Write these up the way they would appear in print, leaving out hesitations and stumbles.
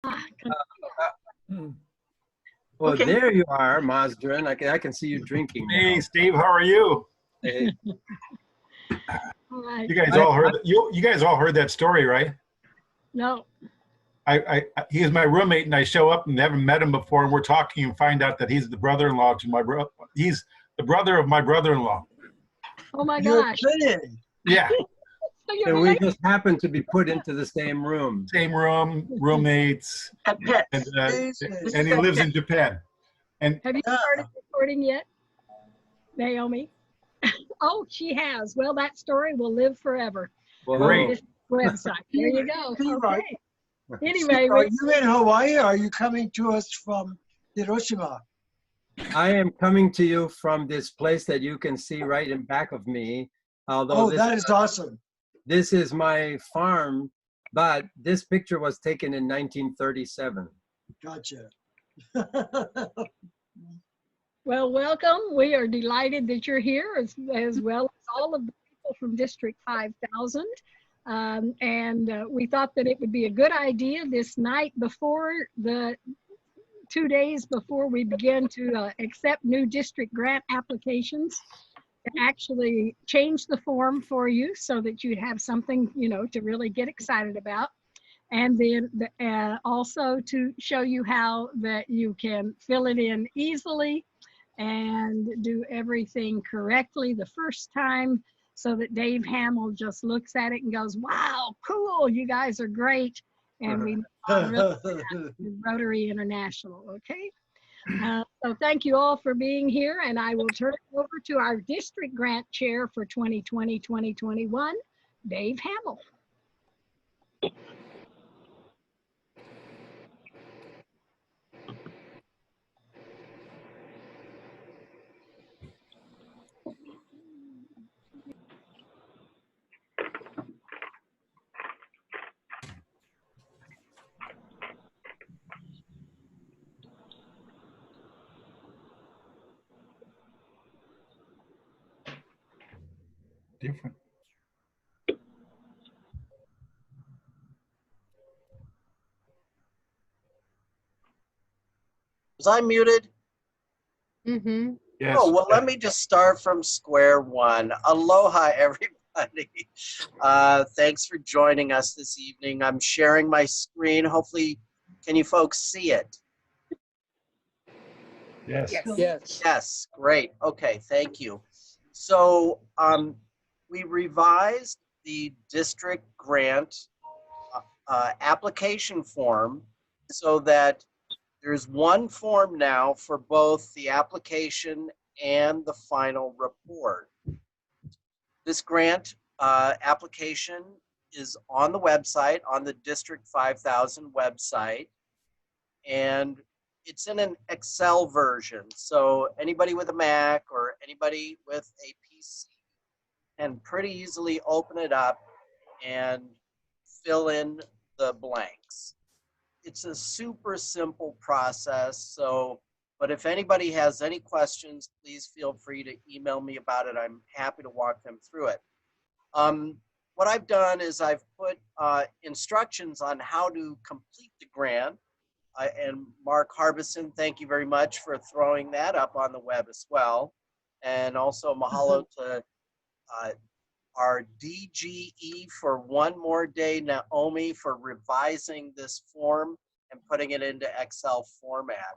Well, Okay. there you are, Mazdrin. I can see you drinking now. Hey, Steve, how are you? Hey. All right. You guys all heard you guys all heard that story, right? No. He is my roommate, and I show up and never met him before, and we're talking and find out that he's the brother-in-law to my brother. He's the brother of my brother-in-law. Oh my You're gosh. kidding. Yeah, So you're So we related? just happened to be put into the same room. same room, roommates, At pets. and he lives in Japan. And Have you started recording yet, Naomi? Oh, she has. Well, that story will live forever Well, on Great. this website. There you go. Steve, are- Okay. Anyway, Are you in Hawaii or are you coming to us from Hiroshima? I am coming to you from this place that you can see right in back of me. Although Oh, that is awesome. this is my farm, but this picture was taken in 1937. Gotcha. well, welcome. We are delighted that you're here, as well as all of the people from District 5000. We thought that it would be a good idea this night before 2 days before we begin to accept new district grant applications to actually change the form for you so that you'd have something, to really get excited about. And then also to show you how that you can fill it in easily and do everything correctly the first time, so that Dave Hamill just looks at it and goes, wow, cool, you guys are great. And we Rotary International, okay? So thank you all for being here, and I will turn it over to our district grant chair for 2020-2021, Dave Hamill. different. Was I muted? Mm-hmm. Yes. Oh, well, let me just start from square one. Aloha, everybody. Thanks for joining us this evening. I'm sharing my screen. Hopefully, can you folks see it? Yes. Yes. Yes, great. Okay, thank you. So we revised the district grant application form so that there's one form now for both the application and the final report. This grant application is on the website, on the District 5000 website, and it's in an Excel version. So anybody with a Mac or anybody with a PC can pretty easily open it up and fill in the blanks. It's a super simple process. But if anybody has any questions, please feel free to email me about it. I'm happy to walk them through it. What I've done is I've put instructions on how to complete the grant. And Mark Harbison, thank you very much for throwing that up on the web as well. And also mahalo to our DGE for one more day, Naomi, for revising this form and putting it into Excel format.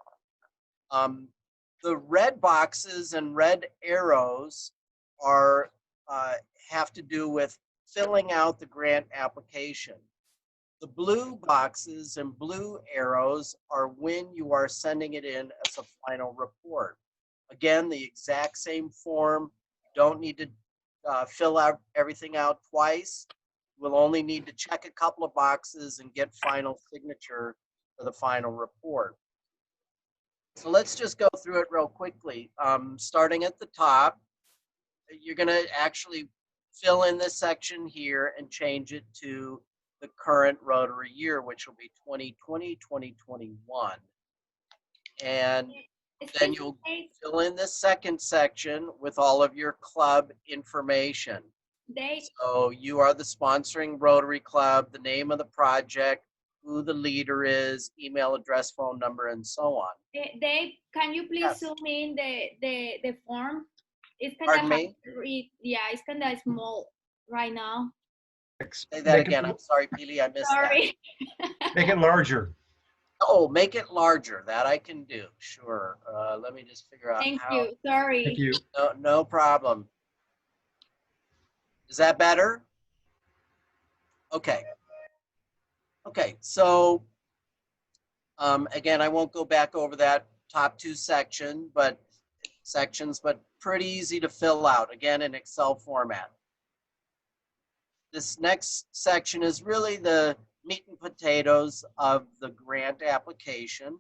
The red boxes and red arrows are have to do with filling out the grant application. The blue boxes and blue arrows are when you are sending it in as a final report. Again, the exact same form. You don't need to fill out everything out twice. We'll only need to check a couple of boxes and get final signature for the final report. So let's just go through it real quickly. Starting at the top, you're going to actually fill in this section here and change it to the current Rotary year, which will be 2020-2021. And then you'll fill in the second section with all of your club information. So you are the sponsoring Rotary Club, the name of the project, who the leader is, email address, phone number, and so on. Dave, can you please Yes. zoom in the form? It's kind Pardon of me? yeah, it's kind of small right now. Say that again. I'm sorry, Pili, I missed that. Sorry. Make it larger. Oh, make it larger. That I can do. Sure. Let me just figure out Thank how. you. Sorry. Thank you. No problem. Is that better? Okay. Okay, so again, I won't go back over that top two sections, but pretty easy to fill out, again, in Excel format. This next section is really the meat and potatoes of the grant application.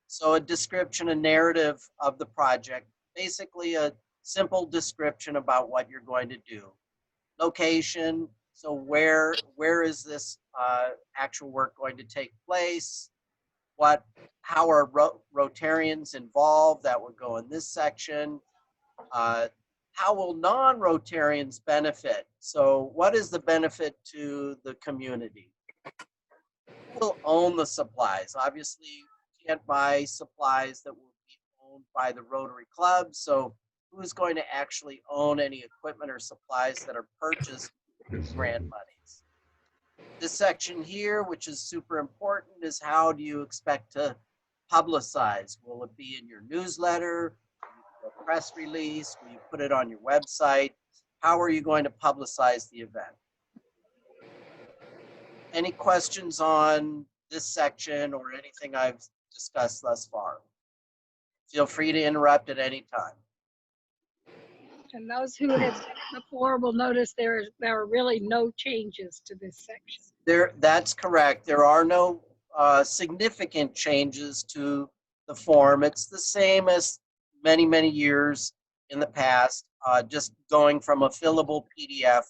So a description, a narrative of the project, basically a simple description about what you're going to do. Location, so where is this actual work going to take place? How are Rotarians involved? That would go in this section. How will non-Rotarians benefit? So what is the benefit to the community? Who will own the supplies? Obviously, you can't buy supplies that will be owned by the Rotary Club. So who's going to actually own any equipment or supplies that are purchased with grant monies? This section here, which is super important, is how do you expect to publicize? Will it be in your newsletter, a press release? Will you put it on your website? How are you going to publicize the event? Any questions on this section or anything I've discussed thus far? Feel free to interrupt at any time. And those who have seen it before will notice there are really no changes to this section. That's correct. There are no significant changes to the form. It's the same as many, many years in the past, just going from a fillable PDF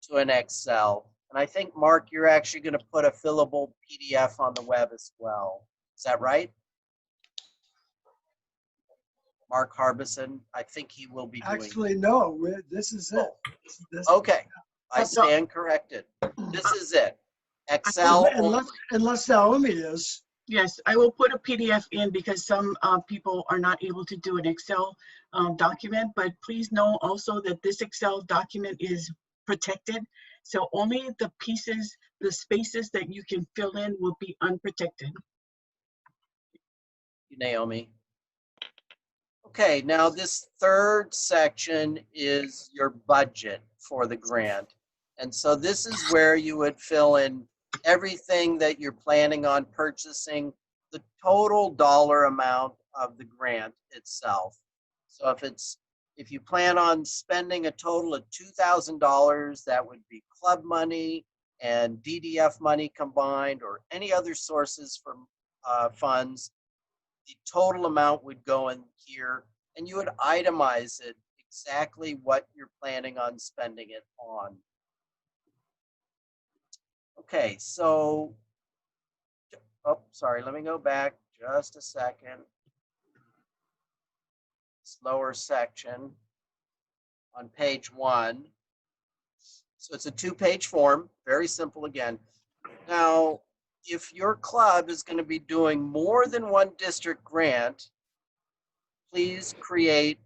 to an Excel. And I think, Mark, you're actually going to put a fillable PDF on the web as well. Is that right? Mark Harbison, I think he will be doing. Actually, no, this is it. Okay, I stand corrected. This is it. Excel. Unless Naomi is. Yes, I will put a PDF in because some people are not able to do an Excel document, but please know also that this Excel document is protected. So only the pieces, the spaces that you can fill in will be unprotected. Naomi. Okay, now this third section is your budget for the grant. And so this is where you would fill in everything that you're planning on purchasing, the total dollar amount of the grant itself. So if you plan on spending a total of $2,000, that would be club money and DDF money combined or any other sources from funds. The total amount would go in here and you would itemize it exactly what you're planning on spending it on. Okay, so, oh, sorry, let me go back just a second. Slower section on page 1. So it's a 2-page form, very simple again. Now, if your club is going to be doing more than one district grant, please create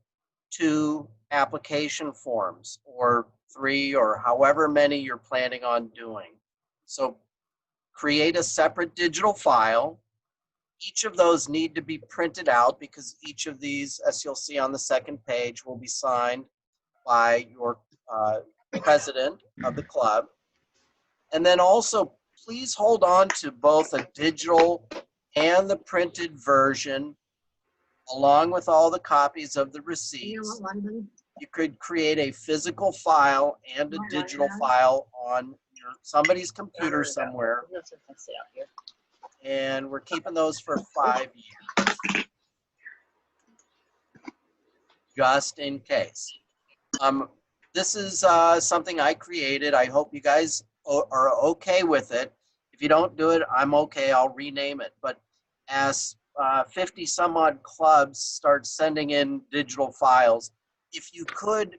2 application forms or 3 or however many you're planning on doing. So create a separate digital file. Each of those need to be printed out because each of these, as you'll see on the second page, will be signed by your president of the club. And then also, please hold on to both a digital and the printed version, along with all the copies of the receipts. You could create a physical file and a digital file on somebody's computer somewhere. And we're keeping those for 5 years, just in case. This is something I created. I hope you guys are okay with it. If you don't do it, I'm okay. I'll rename it. But as 50 some odd clubs start sending in digital files, if you could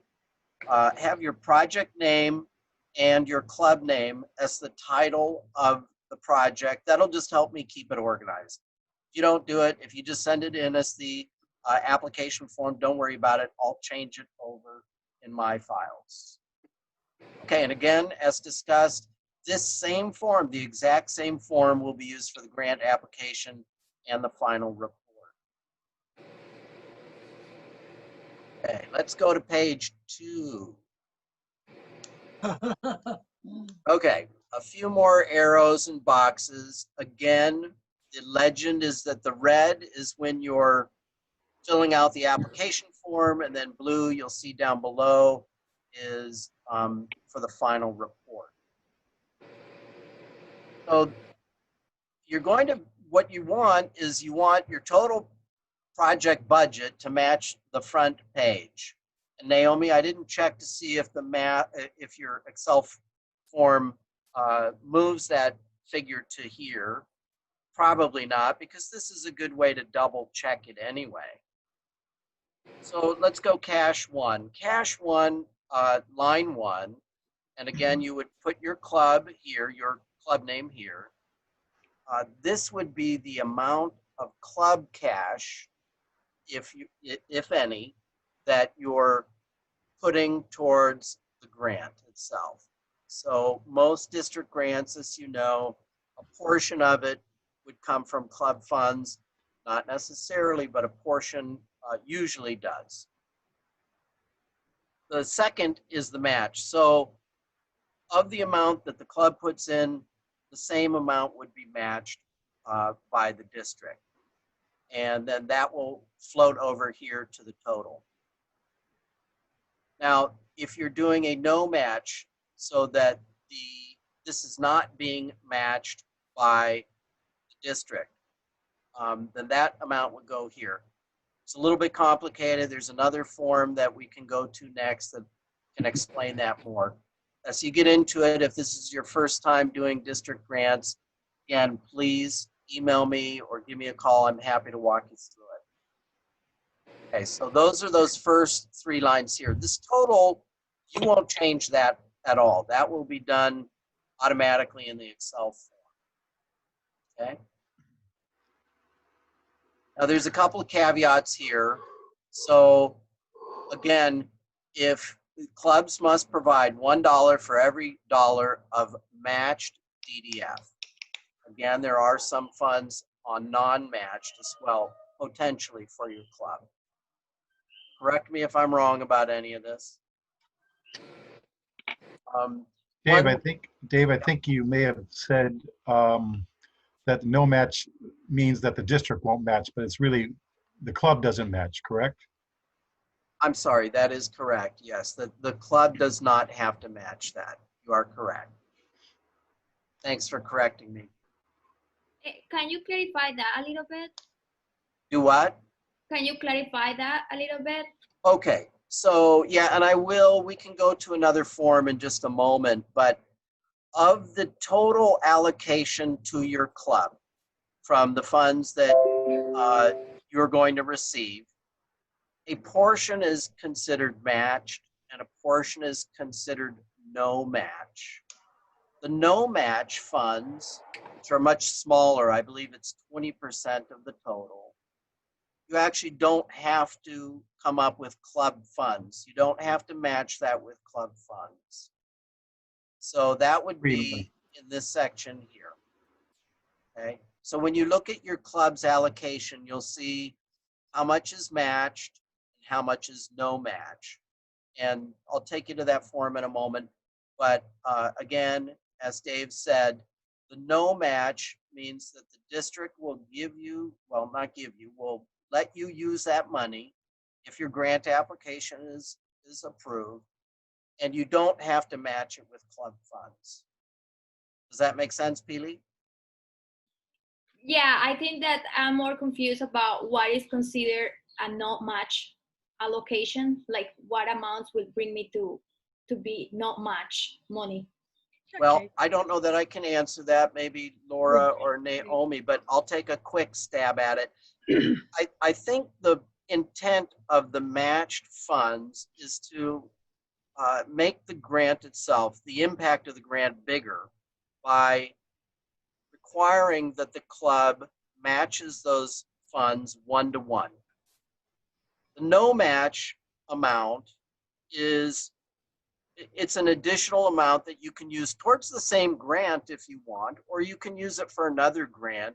have your project name and your club name as the title of the project. That'll just help me keep it organized. If you don't do it, if you just send it in as the application form, don't worry about it. I'll change it over in my files. Okay, and again, as discussed, this same form, the exact same form, will be used for the grant application and the final report. Okay, let's go to page 2. Okay, a few more arrows and boxes. Again, the legend is that the red is when you're filling out the application form, and then blue, you'll see down below, is for the final report. So you're going to, what you want is you want your total project budget to match the front page. And Naomi, I didn't check to see if if your Excel form moves that figure to here. Probably not, because this is a good way to double check it anyway. So let's go cash 1. Cash 1, line 1. And again, you would put your club here, your club name here. This would be the amount of club cash, if any, that you're putting towards the grant itself. So most district grants, as you know, a portion of it would come from club funds, not necessarily, but a portion usually does. The second is the match. So of the amount that the club puts in, the same amount would be matched by the district. And then that will float over here to the total. Now, if you're doing a no match, so that this is not being matched by the district, then that amount would go here. It's a little bit complicated. There's another form that we can go to next that can explain that more. As you get into it, if this is your first time doing district grants, again, please email me or give me a call. I'm happy to walk you through it. Okay, so those are those first 3 lines here. This total, you won't change that at all. That will be done automatically in the Excel form. Okay. Now there's a couple of caveats here. So again, if clubs must provide $1 for every dollar of matched DDF. Again, there are some funds on non-matched as well, potentially for your club. Correct me if I'm wrong about any of this. Dave, I think you may have said that no match means that the district won't match, but it's really the club doesn't match, correct? I'm sorry, that is correct. Yes, the club does not have to match that. You are correct. Thanks for correcting me. Can you clarify that a little bit? Do what? Can you clarify that a little bit? Okay, so yeah, and I will, we can go to another form in just a moment, but of the total allocation to your club from the funds that you're going to receive, a portion is considered matched and a portion is considered no match. The no match funds, which are much smaller, I believe it's 20% of the total, you actually don't have to come up with club funds. You don't have to match that with club funds. So that would be in this section here. Okay, so when you look at your club's allocation, you'll see how much is matched and how much is no match. And I'll take you to that form in a moment. But again, as Dave said, the no match means that the district will give you, well, not give you, will let you use that money if your grant application is approved, and you don't have to match it with club funds. Does that make sense, Pili? Yeah, I think that I'm more confused about what is considered a not match allocation, like what amounts will bring me to be not match money. Well, Okay. I don't know that I can answer that, maybe Laura or Naomi, but I'll take a quick stab at it. I think the intent of the matched funds is to make the grant itself, the impact of the grant, bigger by requiring that the club matches those funds 1-to-1. The no match amount it's an additional amount that you can use towards the same grant if you want, or you can use it for another grant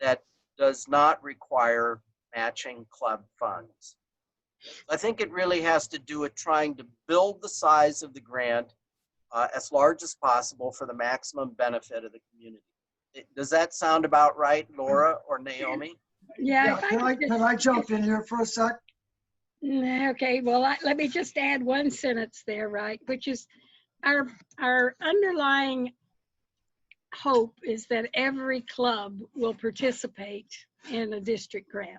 that does not require matching club funds. I think it really has to do with trying to build the size of the grant as large as possible for the maximum benefit of the community. Does that sound about right, Laura or Naomi? Yeah. Can I jump in here for a sec? Okay, well, let me just add one sentence there, right? Which is our underlying hope is that every club will participate in a district grant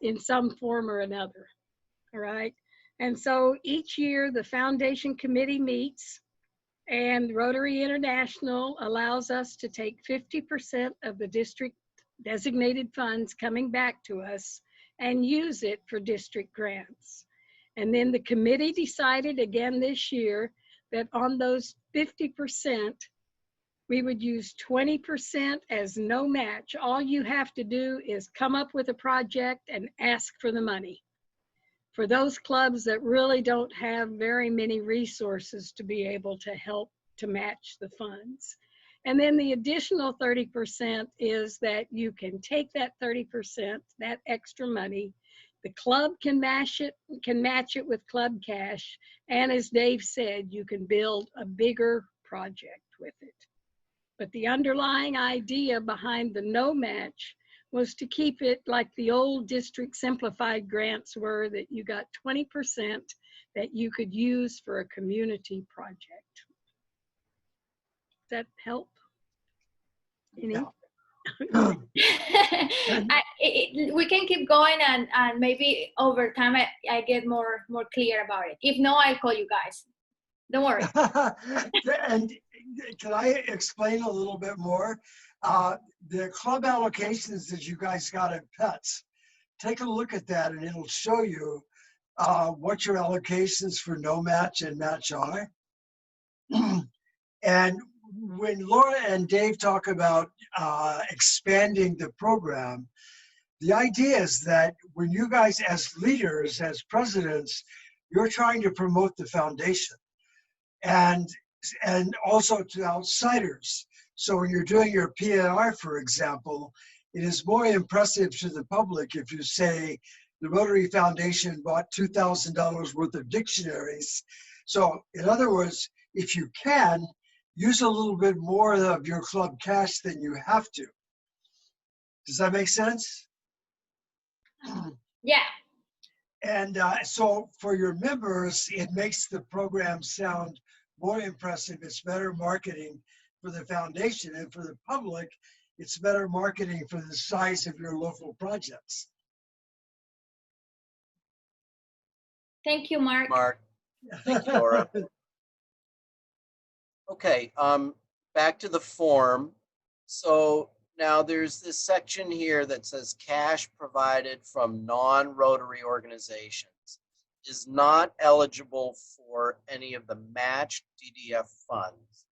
in some form or another, all right? And so each year the foundation committee meets, and Rotary International allows us to take 50% of the district designated funds coming back to us and use it for district grants. And then the committee decided again this year that on those 50%, we would use 20% as no match. All you have to do is come up with a project and ask for the money. For those clubs that really don't have very many resources to be able to help to match the funds. And then the additional 30% is that you can take that 30%, that extra money, the club can match it with club cash. And as Dave said, you can build a bigger project with it. But the underlying idea behind the no match was to keep it like the old district simplified grants were, that you got 20% that you could use for a community project. Does that help? Any? We can keep going, and maybe over time I get more clear about it. If no, I'll call you guys. Don't worry. And can I explain a little bit more? The club allocations that you guys got at PETS, take a look at that and it'll show you what your allocations for no match and match are. And when Laura and Dave talk about expanding the program, the idea is that when you guys as leaders, as presidents, you're trying to promote the foundation and also to outsiders. So when you're doing your PNR, for example, it is more impressive to the public if you say the Rotary Foundation bought $2,000 worth of dictionaries. So in other words, if you can, use a little bit more of your club cash than you have to. Does that make sense? Yeah. And so for your members, it makes the program sound more impressive. It's better marketing for the foundation, and for the public, it's better marketing for the size of your local projects. Thank you, Mark. Thank you, Laura. Okay, back to the form. So now there's this section here that says cash provided from non-Rotary organizations is not eligible for any of the matched DDF funds.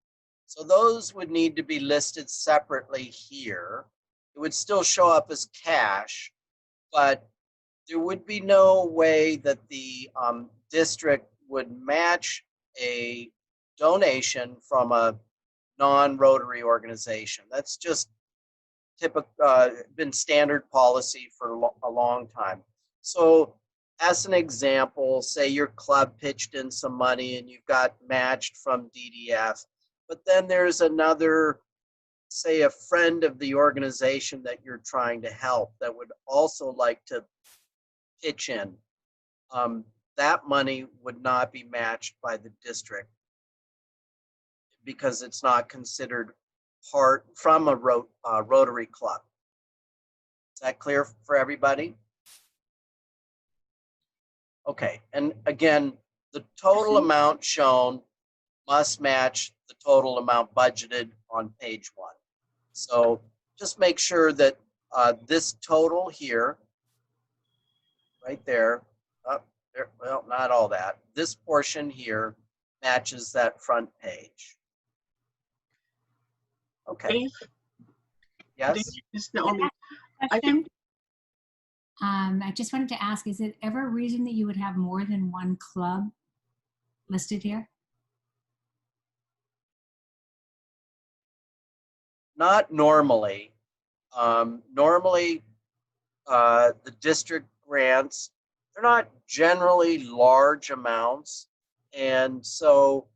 So those would need to be listed separately here. It would still show up as cash, but there would be no way that the district would match a donation from a non-Rotary organization. That's just been standard policy for a long time. So as an example, say your club pitched in some money and you've got matched from DDF, but then there's another, say a friend of the organization that you're trying to help that would also like to pitch in. That money would not be matched by the district because it's not considered part from a Rotary club. Is that clear for everybody? Okay, and again, the total amount shown must match the total amount budgeted on page 1. So just make sure that this total here, right there, well, not all that, this portion here matches that front page. Okay. Yes? Ms. Naomi, I Question. think, I just wanted to ask, is it ever a reason that you would have more than one club listed here? Not normally. Normally, the district grants, they're not generally large amounts. And so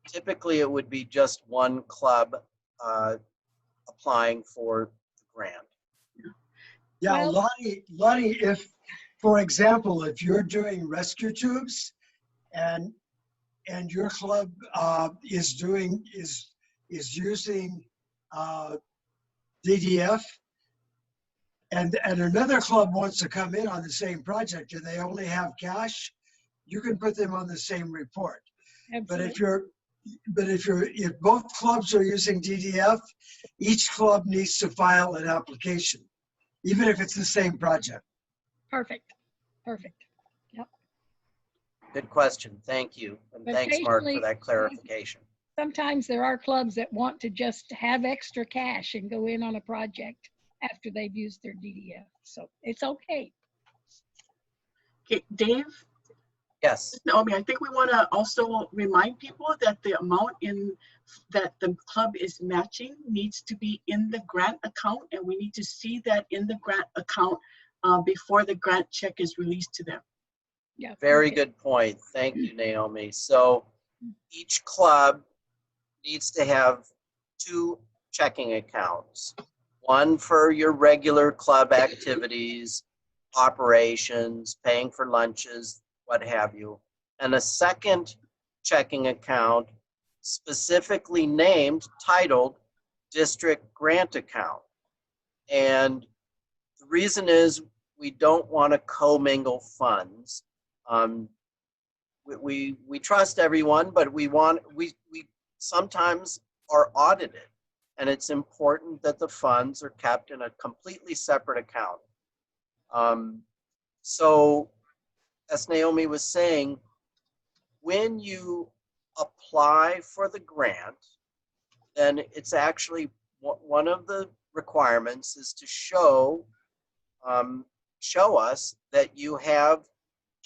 typically it would be just one club applying for the grant. Yeah, Well- Lonnie, if, for example, if you're doing rescue tubes and your club is using DDF, and another club wants to come in on the same project and they only have cash, you can put them on the same report. But if both clubs are using DDF, each club needs to file an application, even if it's the same project. Perfect. Perfect. Yep. Good question. Thank you. And But thanks, Mark, for occasionally- that clarification. Sometimes there are clubs that want to just have extra cash and go in on a project after they've used their DDF. So it's okay. okay, Dave, Yes. Naomi, I think we want to also remind people that the amount that the club is matching needs to be in the grant account, and we need to see that in the grant account before the grant check is released to them. Yeah. Very good point. Thank you, Naomi. So each club needs to have 2 checking accounts. One for your regular club activities, operations, paying for lunches, what have you. And a second checking account specifically named, titled District Grant Account. And the reason is we don't want to commingle funds. We trust everyone, but we sometimes are audited, and it's important that the funds are kept in a completely separate account. So, as Naomi was saying, when you apply for the grant, then it's actually one of the requirements is to show us that you have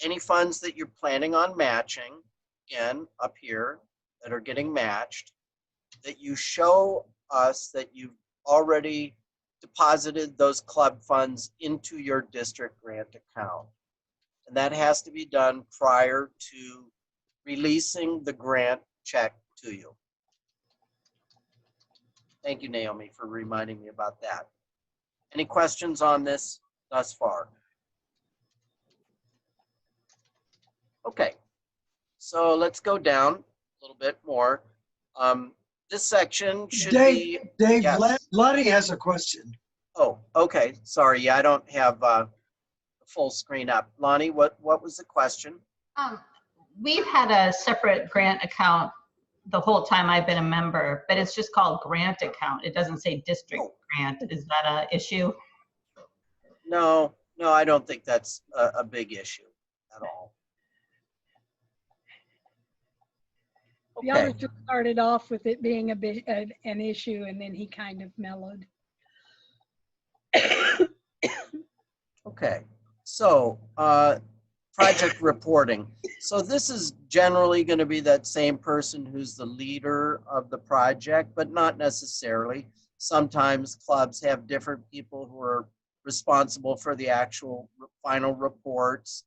any funds that you're planning on matching, again, up here, that are getting matched, that you show us that you've already deposited those club funds into your district grant account. And that has to be done prior to releasing the grant check to you. Thank you, Naomi, for reminding me about that. Any questions on this thus far? Okay, so let's go down a little bit more. This section should be... Dave, yes. Lonnie has a question. Oh, okay. Sorry, yeah, I don't have the full screen up. Lonnie, what was the question? We've had a separate grant account the whole time I've been a member, but it's just called grant account. It doesn't say district grant. Is that an issue? No, I don't think that's a big issue at all. The Okay. auditor started off with it being an issue, and then he kind of mellowed. Okay, so project reporting. So this is generally going to be that same person who's the leader of the project, but not necessarily. Sometimes clubs have different people who are responsible for the actual final reports.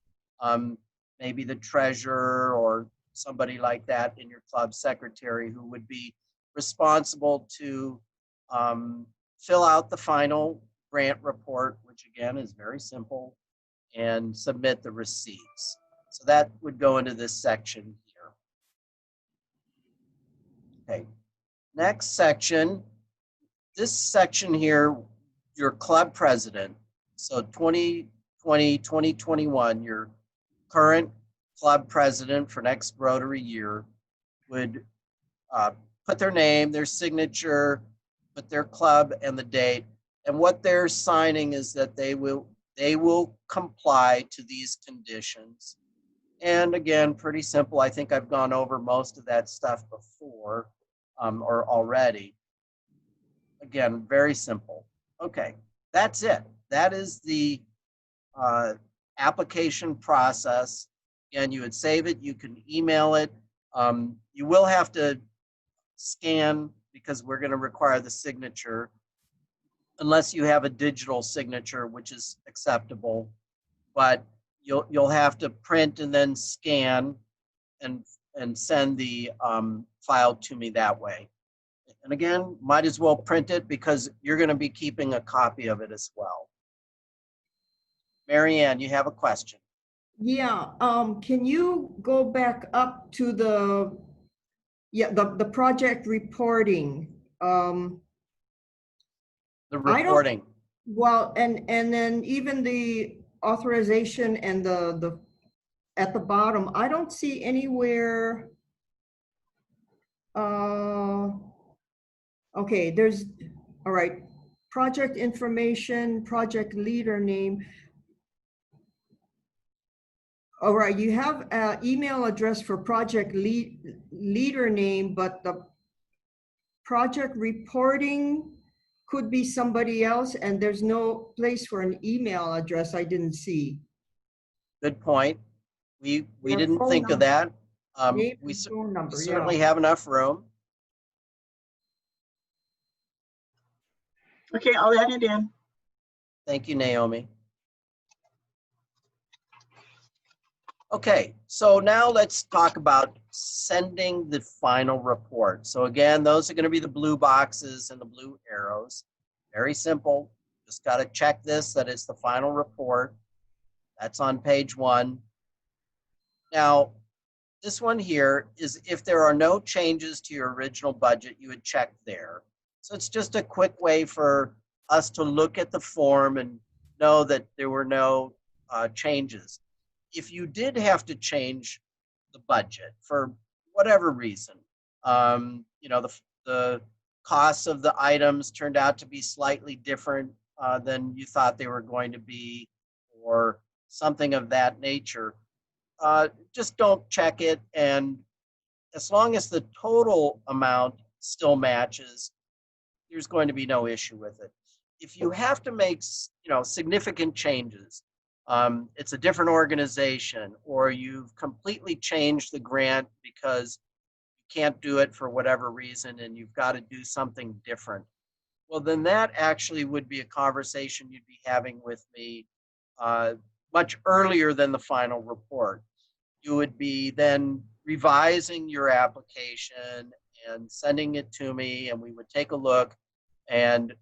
Maybe the treasurer or somebody like that in your club secretary who would be responsible to fill out the final grant report, which again is very simple, and submit the receipts. So that would go into this section here. Okay, next section. This section here, your club president, so 2020, 2021, your current club president for next Rotary year would put their name, their signature, put their club and the date. And what they're signing is that they will comply to these conditions. And again, pretty simple. I think I've gone over most of that stuff before or already. Again, very simple. Okay, that's it. That is the application process. And you would save it, you can email it. You will have to scan because we're going to require the signature unless you have a digital signature, which is acceptable. But you'll have to print and then scan and send the file to me that way. And again, might as well print it because you're going to be keeping a copy of it as well. Marianne, you have a question. Yeah, can you go back up to the project reporting? The reporting. Well, and then even the authorization and the at the bottom, I don't see anywhere. Okay, there's, all right, project information, project leader name. All right, you have an email address for project leader name, but the project reporting could be somebody else, and there's no place for an email address. I didn't see. Good point. We didn't think of that. We certainly have enough room. Okay, I'll add it in. Thank you, Naomi. Okay, so now let's talk about sending the final report. So again, those are going to be the blue boxes and the blue arrows. Very simple. Just got to check this, that it's the final report. That's on page 1. Now, this one here is if there are no changes to your original budget, you would check there. So it's just a quick way for us to look at the form and know that there were no changes. If you did have to change the budget for whatever reason, you know, the costs of the items turned out to be slightly different than you thought they were going to be, or something of that nature, just don't check it. And as long as the total amount still matches, there's going to be no issue with it. If you have to make, you know, significant changes, it's a different organization, or you've completely changed the grant because you can't do it for whatever reason and you've got to do something different, well, then that actually would be a conversation you'd be having with me much earlier than the final report. You would be then revising your application and sending it to me, and we would take a look, and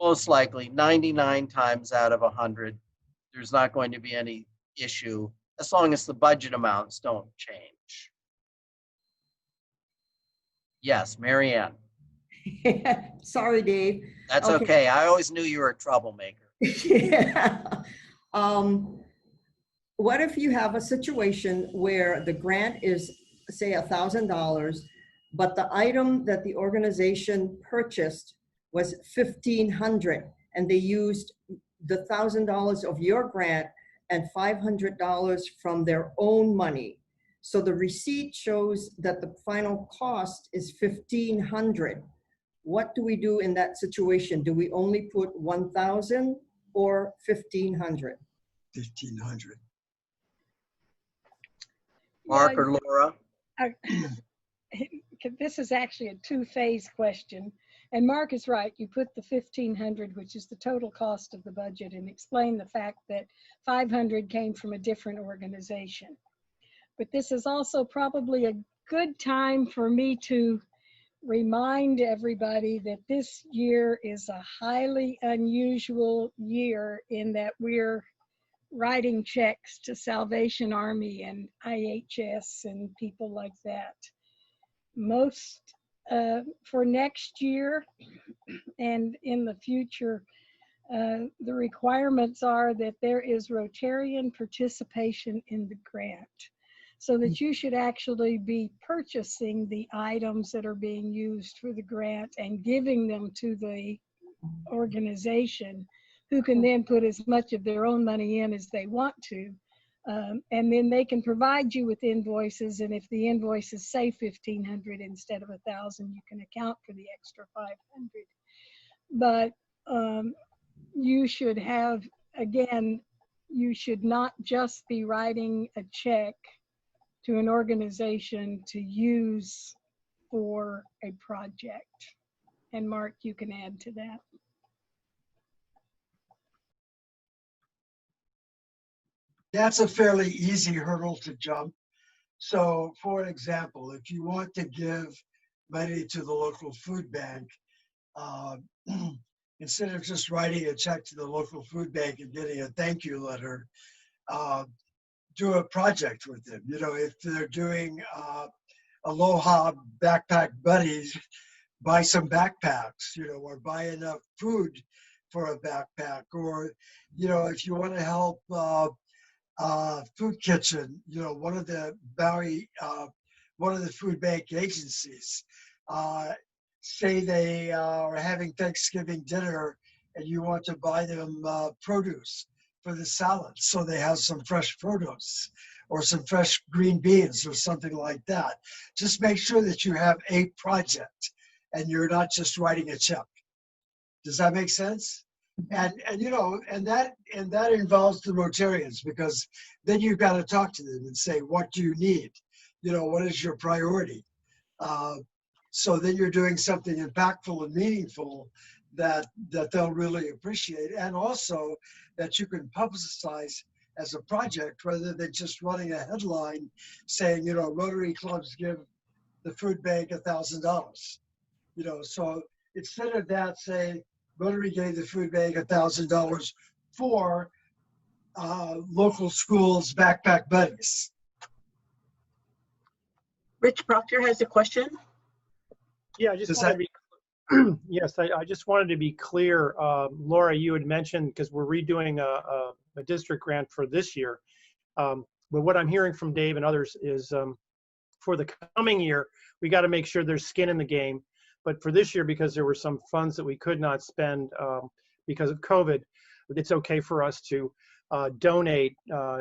most likely 99 times out of 100, there's not going to be any issue as long as the budget amounts don't change. Yes, Marianne. Sorry, Dave. That's okay. I always knew you were a troublemaker. Yeah. What if you have a situation where the grant is, say, $1,000, but the item that the organization purchased was $1,500, and they used the $1,000 of your grant and $500 from their own money. So the receipt shows that the final cost is $1,500. What do we do in that situation? Do we only put 1,000 or 1,500? 1,500. Mark or Laura? This is actually a two-phase question. And Mark is right. You put the 1,500, which is the total cost of the budget, and explain the fact that 500 came from a different organization. But this is also probably a good time for me to remind everybody that this year is a highly unusual year in that we're writing checks to Salvation Army and IHS and people like that. Most for next year and in the future, the requirements are that there is Rotarian participation in the grant, so that you should actually be purchasing the items that are being used for the grant and giving them to the organization, who can then put as much of their own money in as they want to. And then they can provide you with invoices, and if the invoices say 1,500 instead of 1,000, you can account for the extra 500. But you should have, again, you should not just be writing a check to an organization to use for a project. And Mark, you can add to that. That's a fairly easy hurdle to jump. So for example, if you want to give money to the local food bank, instead of just writing a check to the local food bank and getting a thank you letter, do a project with them. You know, if they're doing Aloha Backpack Buddies, buy some backpacks, you know, or buy enough food for a backpack. Or, you know, if you want to help food kitchen, you know, one of the food bank agencies, say they are having Thanksgiving dinner and you want to buy them produce for the salad, so they have some fresh produce or some fresh green beans or something like that. Just make sure that you have a project and you're not just writing a check. Does that make sense? And you know, and that involves the Rotarians, because then you've got to talk to them and say, what do you need? You know, what is your priority? So then you're doing something impactful and meaningful that they'll really appreciate, and also that you can publicize as a project rather than just running a headline saying, you know, Rotary clubs give the food bank $1,000. You know, so instead of that, say Rotary gave the food bank $1,000 for local schools backpack buddies. Rich Proctor has a question. Yeah, I just wanted to be, yes, I just wanted to be clear. Laura, you had mentioned, because we're redoing a district grant for this year. But what I'm hearing from Dave and others is for the coming year, we got to make sure there's skin in the game. But for this year, because there were some funds that we could not spend because of COVID, it's okay for us to donate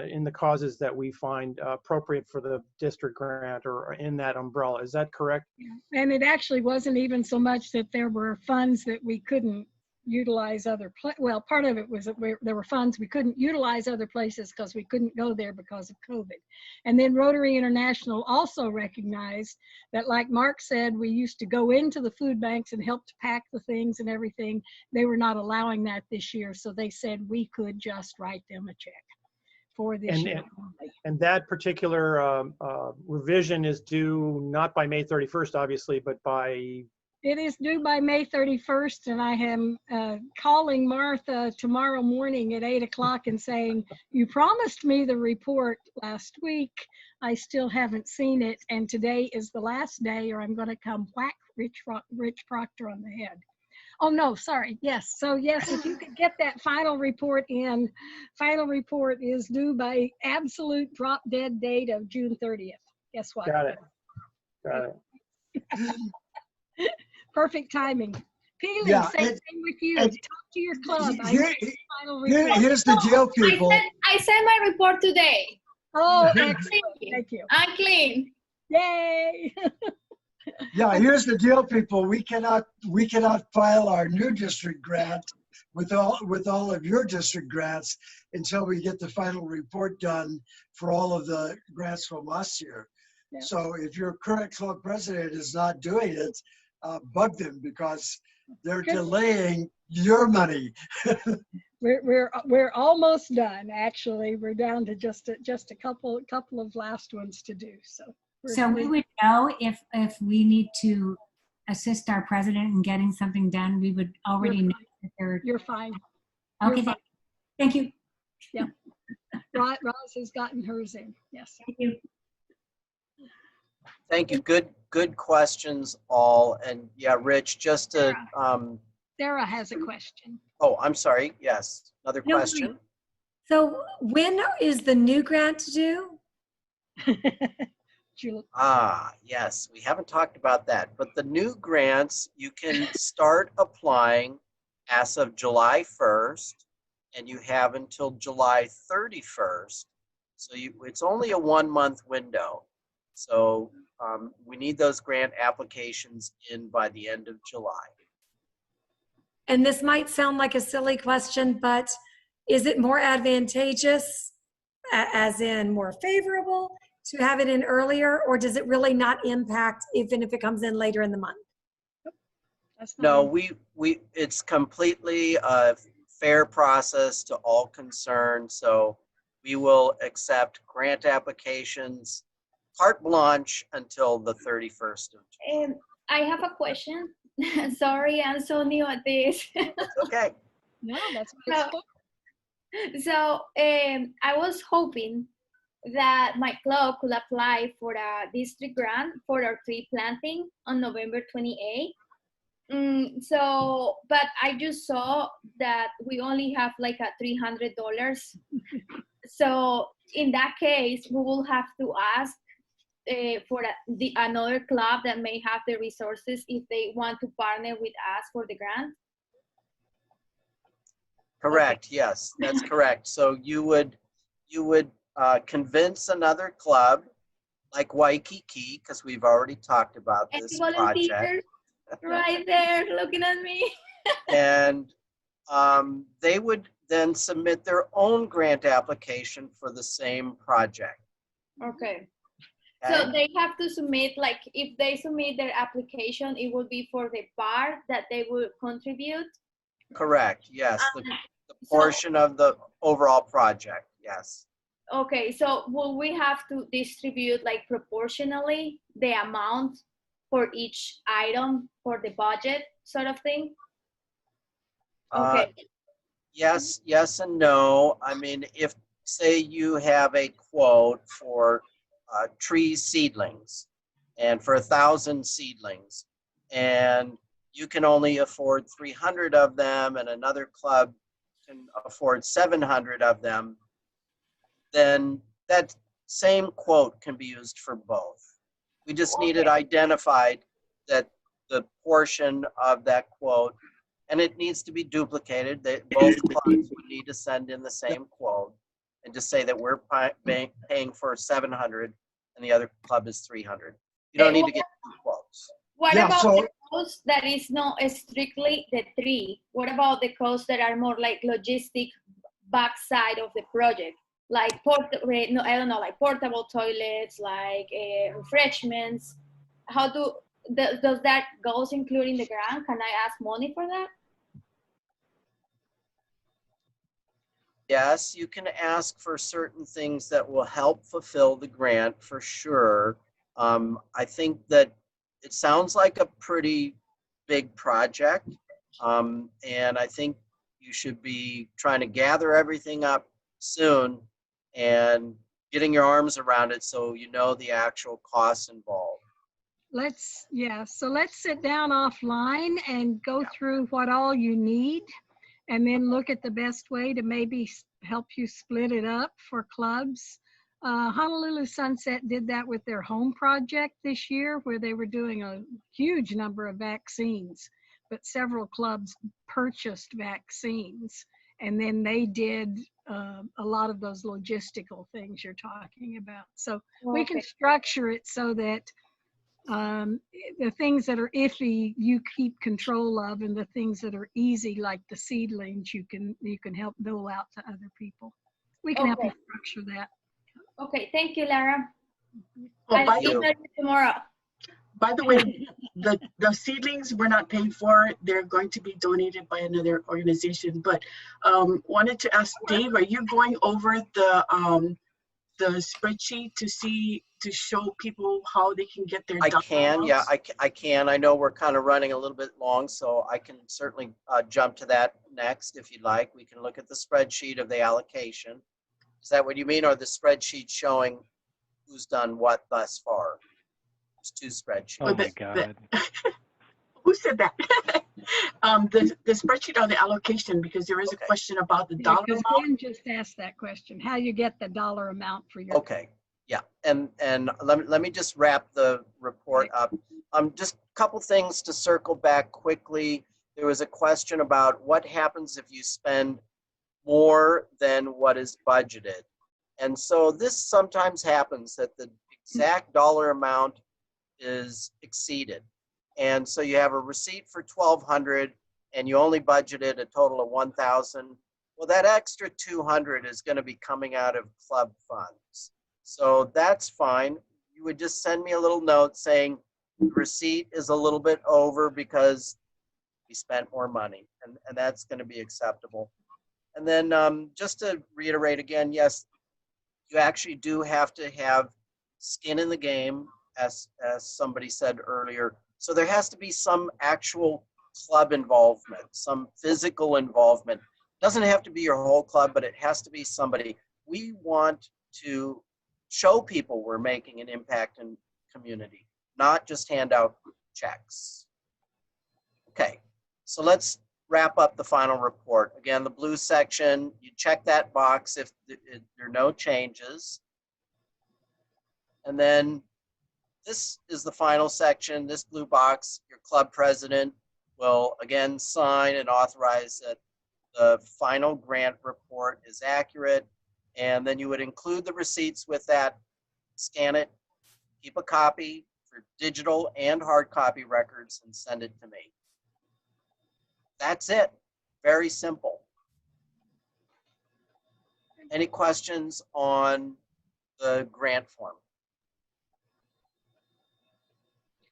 in the causes that we find appropriate for the district grant or in that umbrella. Is that correct? Yeah. And it actually wasn't even so much that there were funds that we couldn't utilize well, part of it was that there were funds we couldn't utilize other places because we couldn't go there because of COVID. And then Rotary International also recognized that, like Mark said, we used to go into the food banks and help to pack the things and everything. They were not allowing that this year, so they said we could just write them a check for this year. And that particular revision is due not by May 31st, obviously, but by... It is due by May 31st, and I am calling Martha tomorrow morning at 8 o'clock and saying, you promised me the report last week. I still haven't seen it, and today is the last day, or I'm going to come whack Rich Proctor on the head. Oh, no, sorry. Yes. So, yes, if you could get that final report in, final report is due by absolute drop dead date of June 30th. Guess what? Got it. Got it. Perfect timing. Peely, Yeah, same thing with you. Talk to your club. Here's the deal, people. I sent my report today. Oh, excellent. Thank you. I'm clean. Yay. Yeah, here's the deal, people. We cannot file our new district grant with all of your district grants until we get the final report done for all of the grants from last year. Yeah. So if your current club president is not doing it, bug them, because they're delaying your money. We're almost done. Actually, we're down to just a couple of last ones to do. So we would know if we need to assist our president in getting something done. We would already know that they're. You're fine. Okay. You're fine. Thank you. Yeah. Roz has gotten hers in. Yes. Thank you. Thank you. Good questions all. And yeah, Rich, just to Sarah has a question. Oh, I'm sorry. Yes, another question. So when is the new grant due? Yes, we haven't talked about that, but the new grants, you can start applying as of July 1st, and you have until July 31st. So it's only a 1-month window. So we need those grant applications in by the end of July. and this might sound like a silly question, but is it more advantageous, as in more favorable, to have it in earlier, or does it really not impact even if it comes in later in the month? No, it's completely a fair process to all concerned. So we will accept grant applications carte blanche until the 31st of June. I have a question. Sorry, I'm so new at this. Okay. No, that's what it's for. So I was hoping that my club could apply for a district grant for our tree planting on November 28th. But I just saw that we only have like a $300. So in that case, we will have to ask for another club that may have the resources if they want to partner with us for the grant. Correct. Okay. Yes, that's correct. So you would convince another club like Waikiki, because we've already talked about this project. Right there, looking at me. And they would then submit their own grant application for the same project. Okay. So they have to submit, like, if they submit their application, it will be for the part that they will contribute? Correct, yes. The portion of the overall project, yes. Okay, so will we have to distribute, like, proportionally the amount for each item for the budget sort of thing? Okay. Yes and no. I mean, if, say, you have a quote for tree seedlings and for 1,000 seedlings, and you can only afford 300 of them and another club can afford 700 of them, then that same quote can be used for both. We just need it identified that the portion of that quote, and it needs to be duplicated, that both clubs would need to send in the same quote and just say that we're paying for 700 and the other club is 300. You don't need to get two quotes. What about the costs that is not strictly the tree? What about the costs that are more like logistic backside of the project? Like, like portable toilets, like refreshments. Does that goes including the grant? Can I ask money for that? Yes, you can ask for certain things that will help fulfill the grant for sure. I think that it sounds like a pretty big project. And I think you should be trying to gather everything up soon and getting your arms around it so you know the actual costs involved. So let's sit down offline and go through what all you need, and then look at the best way to maybe help you split it up for clubs. Honolulu Sunset did that with their home project this year, where they were doing a huge number of vaccines, but several clubs purchased vaccines, and then they did a lot of those logistical things you're talking about. So we can structure it so that the things that are iffy you keep control of, and the things that are easy like the seedlings you can help dole out to other people. We can help you structure that. Okay, thank you, Lara. I'll email you tomorrow. By the way, the seedlings were not paid for. They're going to be donated by another organization. But wanted to ask Dave, are you going over the spreadsheet to show people how they can get their I can. I know we're kind of running a little bit long, so I can certainly jump to that next if you'd like. We can look at the spreadsheet of the allocation. Is that what you mean, or the spreadsheet showing who's done what thus far? There's two spreadsheets. Oh my God. Who said that? The spreadsheet on the allocation, because there is a question about the dollar amount. Dan just asked that question, how you get the dollar amount for your. Okay, yeah, and let me just wrap the report up. Just a couple things to circle back quickly. There was a question about what happens if you spend more than what is budgeted. And so this sometimes happens, that the exact dollar amount is exceeded. And so you have a receipt for $1,200 and you only budgeted a total of 1,000, well, that extra 200 is going to be coming out of club funds. So that's fine. You would just send me a little note saying the receipt is a little bit over because we spent more money, and that's going to be acceptable. And then just to reiterate again, yes, you actually do have to have skin in the game, as somebody said earlier. So there has to be some actual club involvement, some physical involvement. It doesn't have to be your whole club, but it has to be somebody. We want to show people we're making an impact in community, not just hand out checks. Okay, so let's wrap up the final report. Again, the blue section, you check that box if there are no changes. And then this is the final section, this blue box. Your club president will again sign and authorize that the final grant report is accurate. And then you would include the receipts with that, scan it, keep a copy for digital and hard copy records, and send it to me. That's it. Very simple. Any questions on the grant form?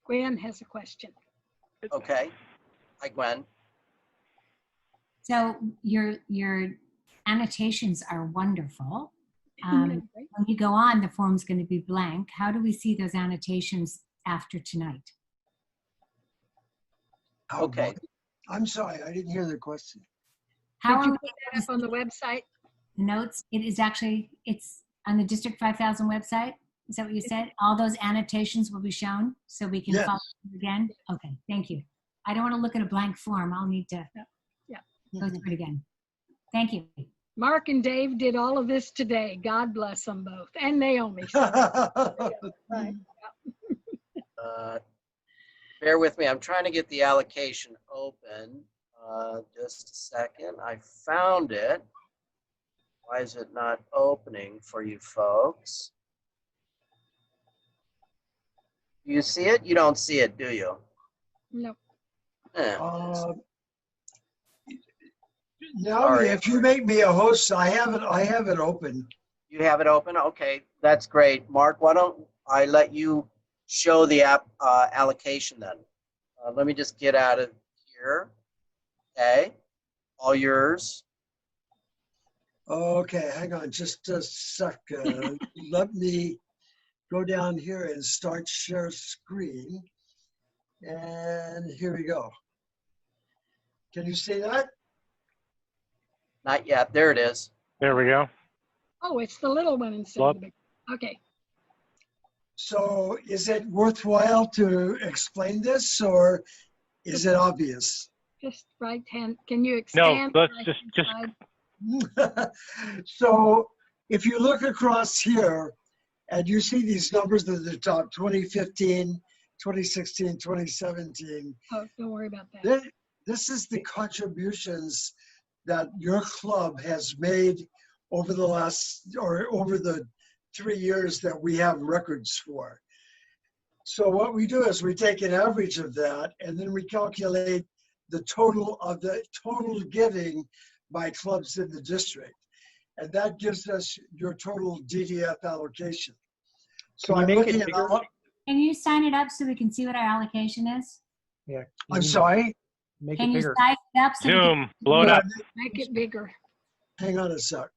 Gwen has a question. Okay. Hi, Gwen. So your annotations are wonderful. When you go on, the form's going to be blank. How do we see those annotations after tonight? Okay. I'm sorry, I didn't hear the question. How Did you are put that up on the website? notes? It is actually, it's on the District 5000 website. Is that what you said? All those annotations will be shown so we can Yes. follow again? Okay, thank you. I don't want to look at a blank form. I'll need to go through it again. Thank you. Mark and Dave did all of this today. God bless them both. And Naomi. Right. Bear with me. I'm trying to get the allocation open. Just a second. I found it. Why is it not opening for you folks? Do you see it? You don't see it, do you? No. Naomi, if you make me a host, I have it open. You have it open? Okay, that's great. Mark, why don't I let you show the allocation then? Let me just get out of here. Okay, all yours. Okay, hang on just a second. Let me go down here and start share screen. And here we go. Can you see that? Not yet. There it is. There we go. Oh, it's the little one instead of the big. Okay. So is it worthwhile to explain this, or is it obvious? Just right hand. Can you No, expand? let's right just hand side? So if you look across here and you see these numbers at the top, 2015, 2016, 2017. Oh, don't worry about that. This is the contributions that your club has made over the last, or over the 3 years that we have records for. So what we do is we take an average of that, and then we calculate the total of the total giving by clubs in the district. And that gives us your total DDF allocation. So I'm looking at, Can you sign it up so we can see what our allocation is? Yeah. I'm sorry? Make Can it you bigger. size it up so we can Zoom, blow it up. Make it bigger. Hang on a sec.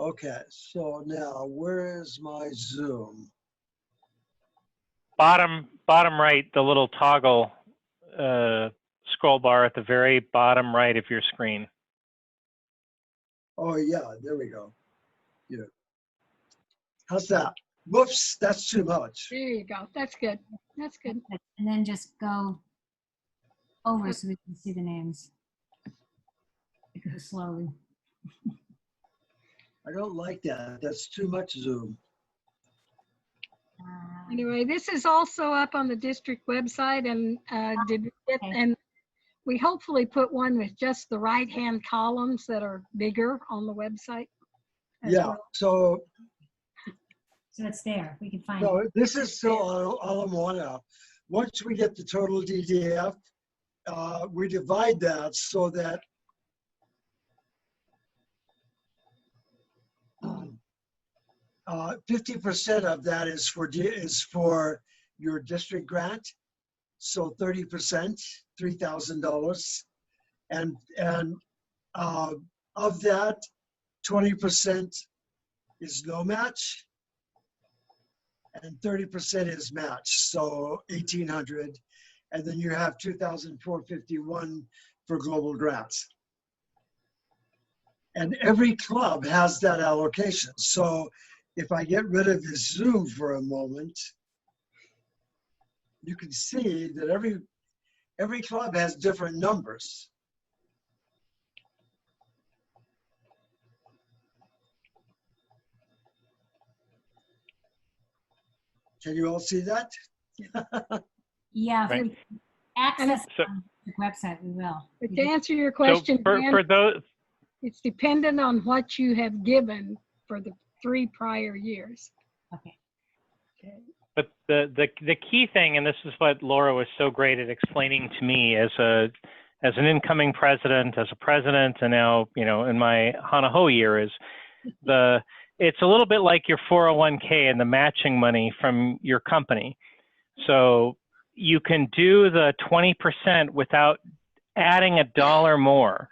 Okay, so now where is my Zoom? Bottom right, the little toggle scroll bar at the very bottom right of your screen. Oh yeah, there we go. Yeah. How's that? Whoops, that's too much. There you go. That's good. That's good. And then just go over so we can see the names. Go slowly. I don't like that. That's too much Zoom. Anyway, this is also up on the district website, and did we get, and we hopefully put one with just the right-hand columns that are bigger on the website. Yeah, well. so So it's there. We can find So it. this is still all in one app. Once we get the total DDF, we divide that so that 50% of that is for your district grant. So 30%, $3,000, and of that, 20% is no match, and 30% is match. So 1,800, and then you have 2,451 for global grants. And every club has that allocation. So if I get rid of this Zoom for a moment, you can see that every club has different numbers. Can you all see that? Yeah, if Right. we access So- the website, we will. But to answer your question, So Dan, for those, it's dependent on what you have given for the 3 prior years. Okay. Okay. but the key thing, and this is what Laura was so great at explaining to me as an incoming president, as a president, and now, you know, in my Hanaho year, is it's a little bit like your 401k and the matching money from your company. So you can do the 20% without adding a dollar more.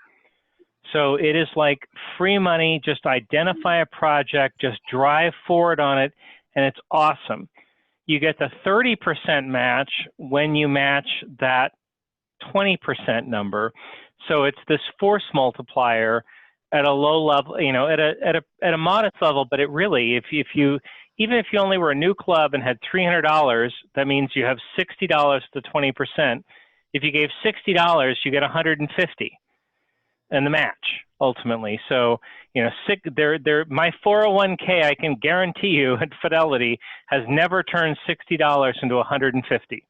So it is like free money. Just identify a project, just drive forward on it, and it's awesome. You get the 30% match when you match that 20% number. So it's this force multiplier at a low level, you know, at a modest level. But it really, even if you only were a new club and had $300, that means you have $60 to 20%. If you gave $60, you get $150 and the match ultimately. So, you know, my 401k, I can guarantee you at Fidelity, has never turned $60 into $150.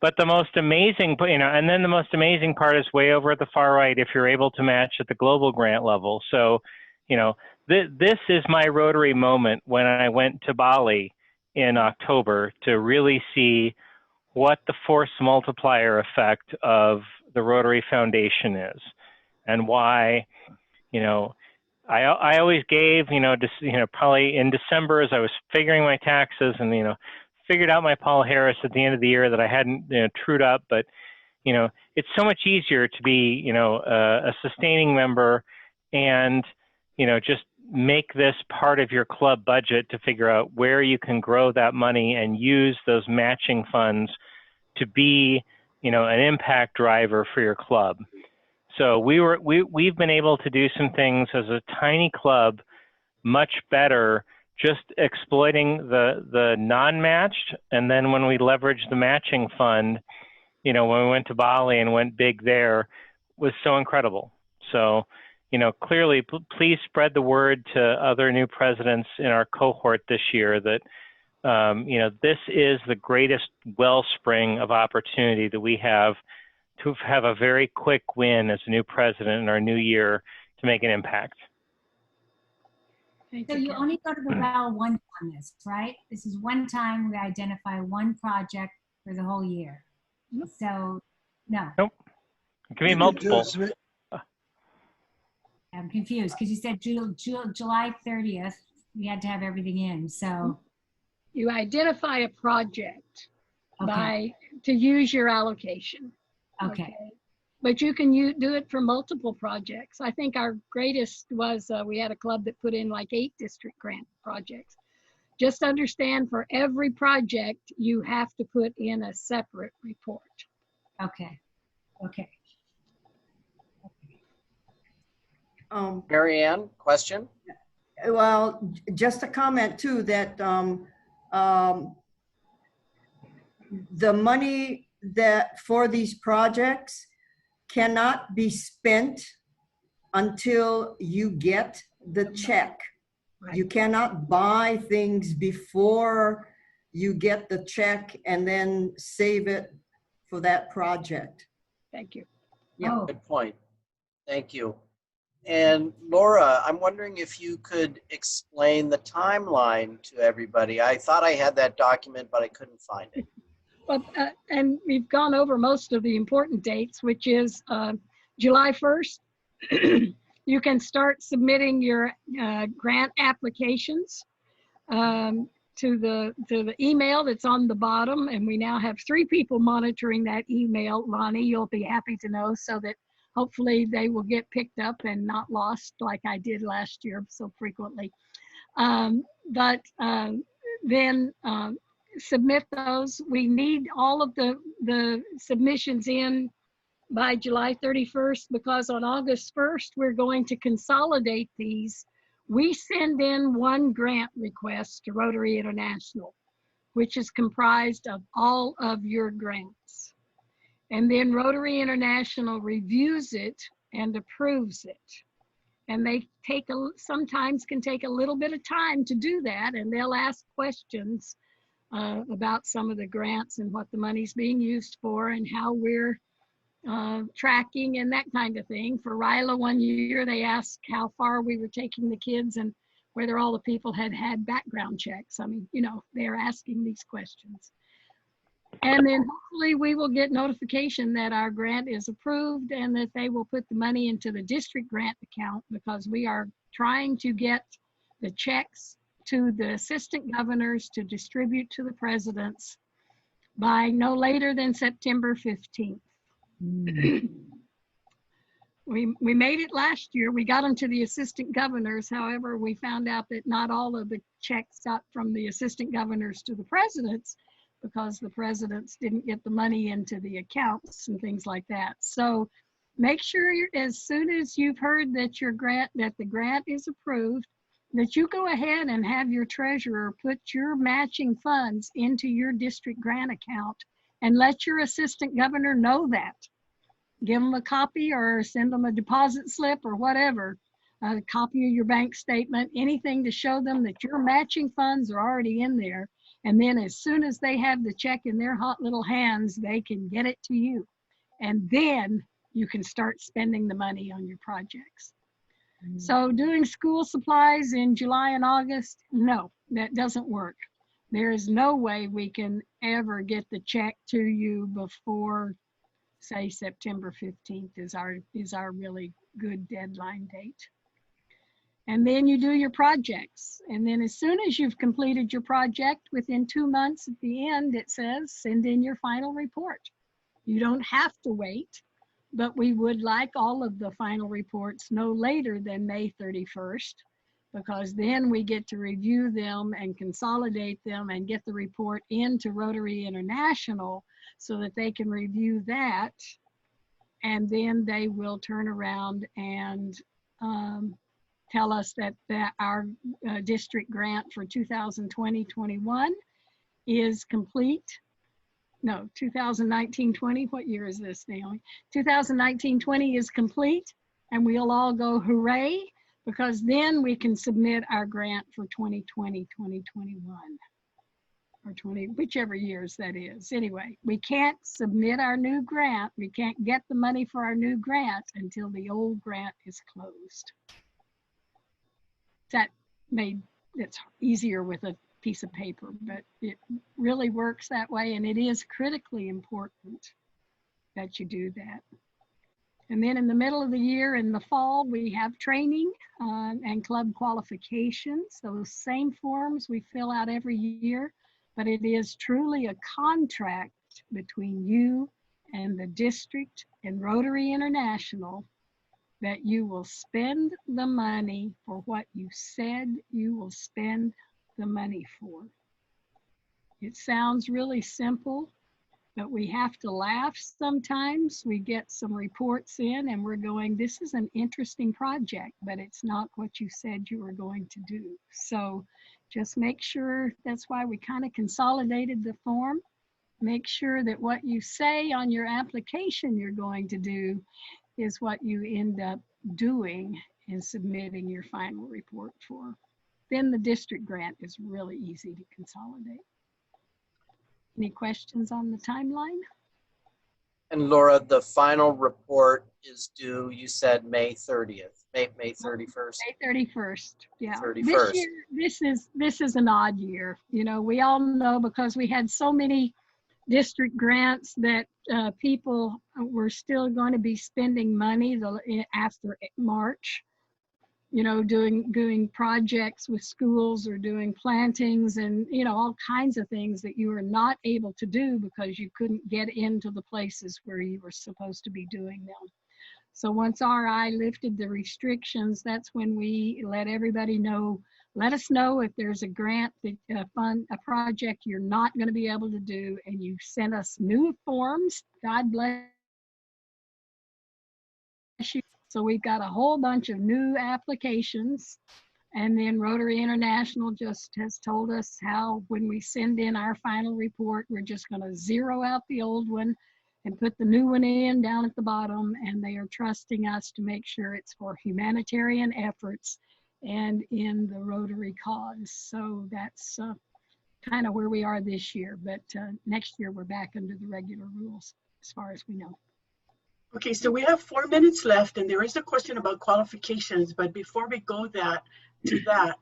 But the most amazing, you know, and then the most amazing part is way over at the far right if you're able to match at the global grant level. So, you know, this is my Rotary moment when I went to Bali in October to really see what the force multiplier effect of the Rotary Foundation is, and why, you know, I always gave, you know, just, you know, probably in December as I was figuring my taxes and, you know, figured out my Paul Harris at the end of the year that I hadn't, you know, trued up, but, you know, it's so much easier to be, you know, a sustaining member and, you know, just make this part of your club budget to figure out where you can grow that money and use those matching funds to be, you know, an impact driver for your club. So we've been able to do some things as a tiny club much better, just exploiting the non-matched, and then when we leveraged the matching fund, you know, when we went to Bali and went big there, was so incredible. So, you know, clearly, please spread the word to other new presidents in our cohort this year that, you know, this is the greatest wellspring of opportunity that we have to have a very quick win as a new president in our new year to make an impact. So you only go to the well once on this, right? This is one time we identify one project for the whole year. So, no. Nope. It can be multiple. I'm confused because you said July 30th, we had to have everything in, so. You identify a project to use your allocation. Okay. But you can do it for multiple projects. I think our greatest was we had a club that put in like 8 district grant projects. Just understand for every project, you have to put in a separate report. Okay. Okay. Mary Ann, question? Well, just a comment too, that the money that for these projects cannot be spent until you get the check. Right. You cannot buy things before you get the check and then save it for that project. Thank you. Yeah. Good point. Thank you. And Laura, I'm wondering if you could explain the timeline to everybody. I thought I had that document, but I couldn't find it. Well, and we've gone over most of the important dates, which is July 1st. You can start submitting your grant applications to the email that's on the bottom. And we now have 3 people monitoring that email. Lonnie, you'll be happy to know, so that hopefully they will get picked up and not lost like I did last year so frequently. Then submit those. We need all of the submissions in by July 31st, because on August 1st, we're going to consolidate these. We send in one grant request to Rotary International, which is comprised of all of your grants. And then Rotary International reviews it and approves it. And they sometimes can take a little bit of time to do that, and they'll ask questions about some of the grants and what the money's being used for and how we're tracking and that kind of thing. For RILA one year, they asked how far we were taking the kids and whether all the people had background checks. I mean, you know, they're asking these questions. And then hopefully we will get notification that our grant is approved and that they will put the money into the district grant account, because we are trying to get the checks to the assistant governors to distribute to the presidents by no later than September 15th. We made it last year. We got them to the assistant governors. However, we found out that not all of the checks got from the assistant governors to the presidents, because the presidents didn't get the money into the accounts and things like that. So make sure as soon as you've heard that the grant is approved, that you go ahead and have your treasurer put your matching funds into your district grant account and let your assistant governor know that. Give them a copy or send them a deposit slip or whatever, a copy of your bank statement, anything to show them that your matching funds are already in there. And then as soon as they have the check in their hot little hands, they can get it to you. And then you can start spending the money on your projects. So doing school supplies in July and August, no, that doesn't work. There is no way we can ever get the check to you before, say, September 15th is our really good deadline date. And then you do your projects. And then as soon as you've completed your project, within 2 months at the end, it says, send in your final report. You don't have to wait, but we would like all of the final reports no later than May 31st, because then we get to review them and consolidate them and get the report into Rotary International so that they can review that. And then they will turn around and tell us that our district grant for 2020-21 is complete. No, 2019-20, what year is this, Naomi? 2019-20 is complete, and we'll all go hooray, because then we can submit our grant for 2020-2021, or 20, whichever years that is. Anyway, we can't submit our new grant, we can't get the money for our new grant until the old grant is closed. It's easier with a piece of paper, but it really works that way, and it is critically important that you do that. And then in the middle of the year, in the fall, we have training and club qualifications. Those same forms we fill out every year, but it is truly a contract between you and the district and Rotary International that you will spend the money for what you said you will spend the money for. It sounds really simple, but we have to laugh sometimes. We get some reports in and we're going, this is an interesting project, but it's not what you said you were going to do. So just make sure, that's why we kind of consolidated the form. Make sure that what you say on your application you're going to do is what you end up doing and submitting your final report for. Then the district grant is really easy to consolidate. Any questions on the timeline? And Laura, the final report is due, you said May 30th, May 31st? May 31st, yeah. 31st. This year, this is an odd year. You know, we all know because we had so many district grants that people were still going to be spending money after March, you know, doing projects with schools or doing plantings and, you know, all kinds of things that you were not able to do because you couldn't get into the places where you were supposed to be doing them. So once RI lifted the restrictions, that's when we let everybody know, let us know if there's a grant that fund a project you're not going to be able to do, and you send us new forms. God bless you. So we've got a whole bunch of new applications, and then Rotary International just has told us how when we send in our final report, we're just going to zero out the old one and put the new one in down at the bottom, and they are trusting us to make sure it's for humanitarian efforts and in the Rotary cause. So that's kind of where we are this year, but next year we're back under the regular rules as far as we know. Okay, so we have 4 minutes left, and there is a question about qualifications, but before we go to that,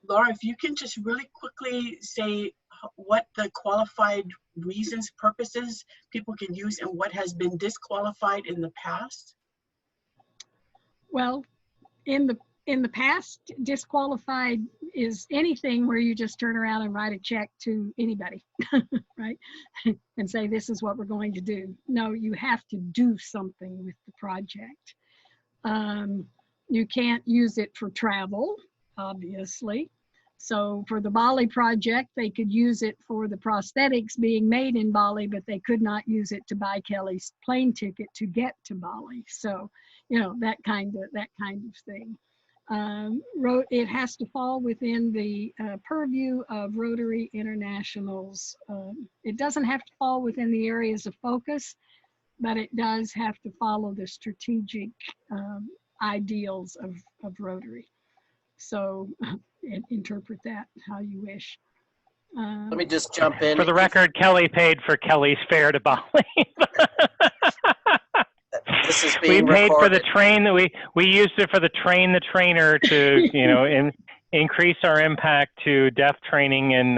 Laura, if you can just really quickly say what the qualified reasons, purposes people can use and what has been disqualified in the past? Well, in the past, disqualified is anything where you just turn around and write a check to anybody, right? And say, this is what we're going to do. No, you have to do something with the project. You can't use it for travel, obviously. So for the Bali project, they could use it for the prosthetics being made in Bali, but they could not use it to buy Kelly's plane ticket to get to Bali. So, you know, that kind of thing. It has to fall within the purview of Rotary International's. It doesn't have to fall within the areas of focus, but it does have to follow the strategic ideals of Rotary. So interpret that how you wish. Let me just jump in. For the record, Kelly paid for Kelly's fare to Bali. This is being we paid recorded. for the train that we used it for the trainer to you know increase our impact to deaf training in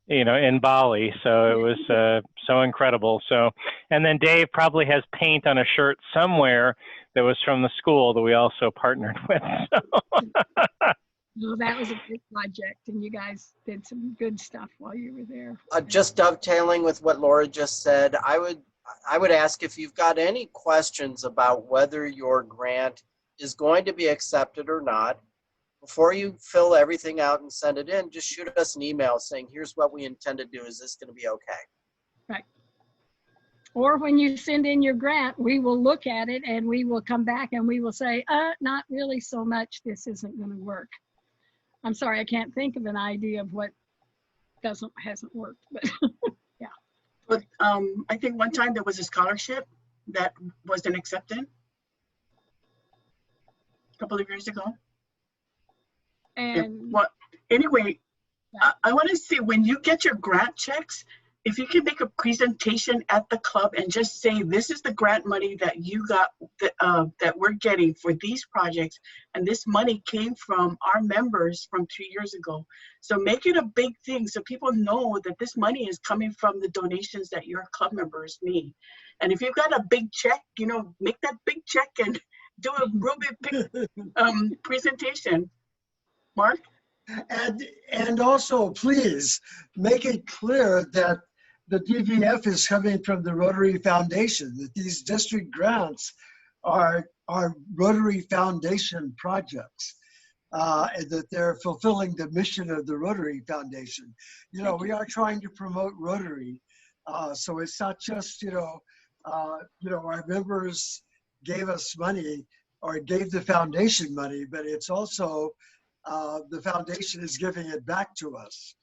you know in Bali. So it was so incredible. So and then Dave probably has paint on a shirt somewhere that was from the school that we also partnered with. So. No, that was a good project, and you guys did some good stuff while you were there. Just dovetailing with what Laura just said, I would ask if you've got any questions about whether your grant is going to be accepted or not. Before you fill everything out and send it in, just shoot us an email saying, here's what we intend to do. Is this going to be okay? Right. Or when you send in your grant, we will look at it and we will come back and we will say, not really so much. This isn't going to work. I'm sorry, I can't think of an idea of what hasn't worked, but yeah. But I think one time there was a scholarship that wasn't accepted a couple of years ago. And well, anyway, I want to see when you get your grant checks, if you can make a presentation at the club and just say, this is the grant money that you got, that we're getting for these projects. And this money came from our members from 2 years ago. So make it a big thing so people know that this money is coming from the donations that your club members need. And if you've got a big check, you know, make that big check and do a real big presentation. Mark? And also, please make it clear that the DVF is coming from the Rotary Foundation, that these district grants are Rotary Foundation projects, and that they're fulfilling the mission of the Rotary Foundation. You know, we are trying to promote Rotary, so it's not just, our members gave us money or gave the foundation money, but it's also the foundation is giving it back to us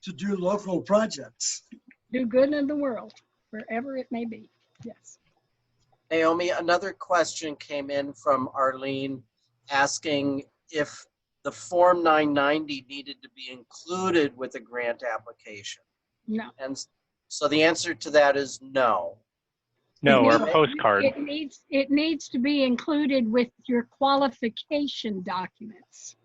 to do local projects. Do good in the world, wherever it may be. Yes. Naomi, another question came in from Arlene asking if the Form 990 needed to be included with a grant application. No. So the answer to that is no. No, or It- postcard. It needs to be included with your qualification documents.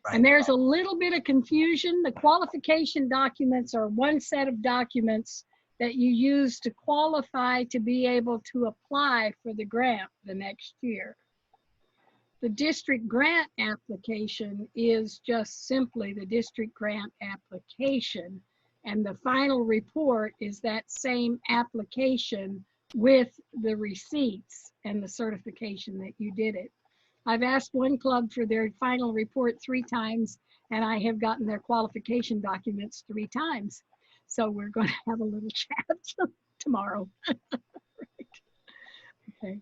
Right. And there's a little bit of confusion. The qualification documents are one set of documents that you use to qualify to be able to apply for the grant the next year. The district grant application is just simply the district grant application. And the final report is that same application with the receipts and the certification that you did it. I've asked one club for their final report 3 times, and I have gotten their qualification documents 3 times. So we're going to have a little chat tomorrow. Right. Okay.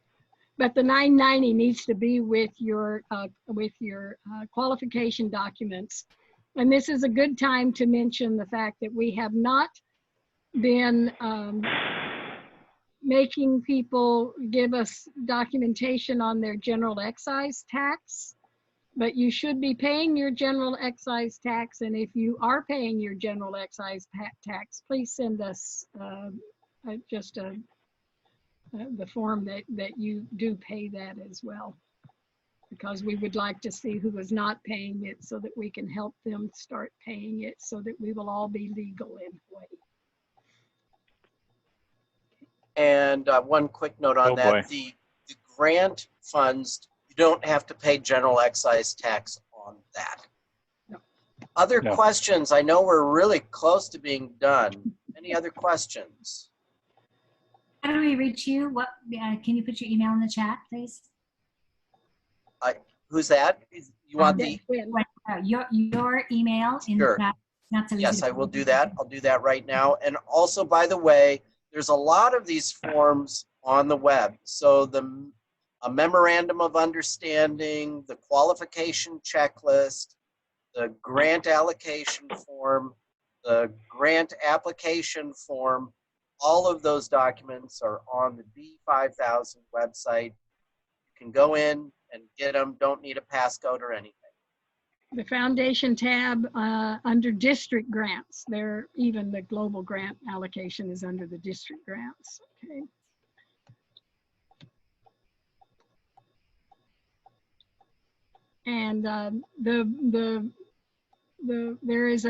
But the 990 needs to be with your qualification documents. And this is a good time to mention the fact that we have not been making people give us documentation on their general excise tax, but you should be paying your general excise tax. And if you are paying your general excise tax, please send us the form that you do pay that as well, because we would like to see who is not paying it so that we can help them start paying it so that we will all be legal in Hawaii. And one quick note on that, the grant funds, you don't have to pay general excise tax on that. No. Other questions? I know we're really close to being done. Any other questions? How do we reach you? What can you put your email in the chat, please? Who's that? You want your email in the chat? Not so easy. Yes, I will do that. I'll do that right now. And also, by the way, there's a lot of these forms on the web. So a memorandum of understanding, the qualification checklist, the grant allocation form, the grant application form, all of those documents are on the D5000 website. You can go in and get them, don't need a passcode or anything. The foundation tab under district grants, even the global grant allocation is under the district grants. Okay. And there is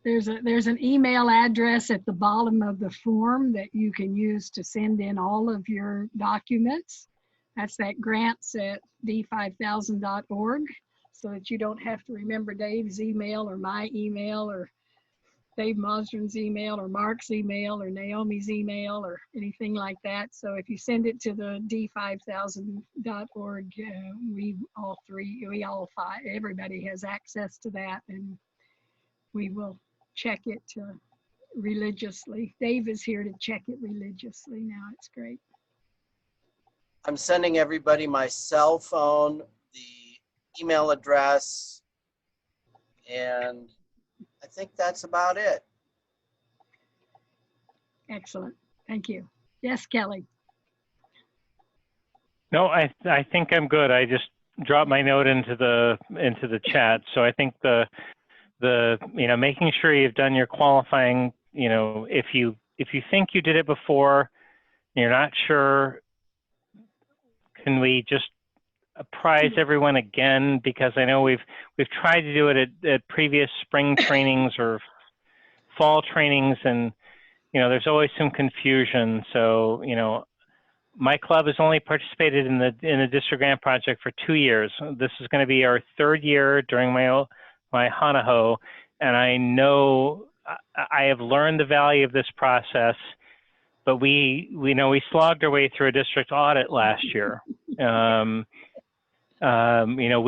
there's an email address at the bottom of the form that you can use to send in all of your documents. That's that grants@d5000.org, so that you don't have to remember Dave's email or my email or Dave Mosdren's email or Mark's email or Naomi's email or anything like that. So if you send it to the d5000.org, everybody has access to that, and we will check it religiously. Dave is here to check it religiously now. It's great. I'm sending everybody my cell phone, the email address, and I think that's about it. Excellent. Thank you. Yes, Kelly. No, I think I'm good. I just dropped my note into the chat. So I think the making sure you've done your qualifying, if you think you did it before, and you're not sure, can we just apprise everyone again? Because I know we've tried to do it at previous spring trainings or fall trainings, and there's always some confusion. So my club has only participated in the district grant project for 2 years. This is going to be our 3rd year during my Hanaho, and I know I have learned the value of this process. But we slogged our way through a district audit last year. We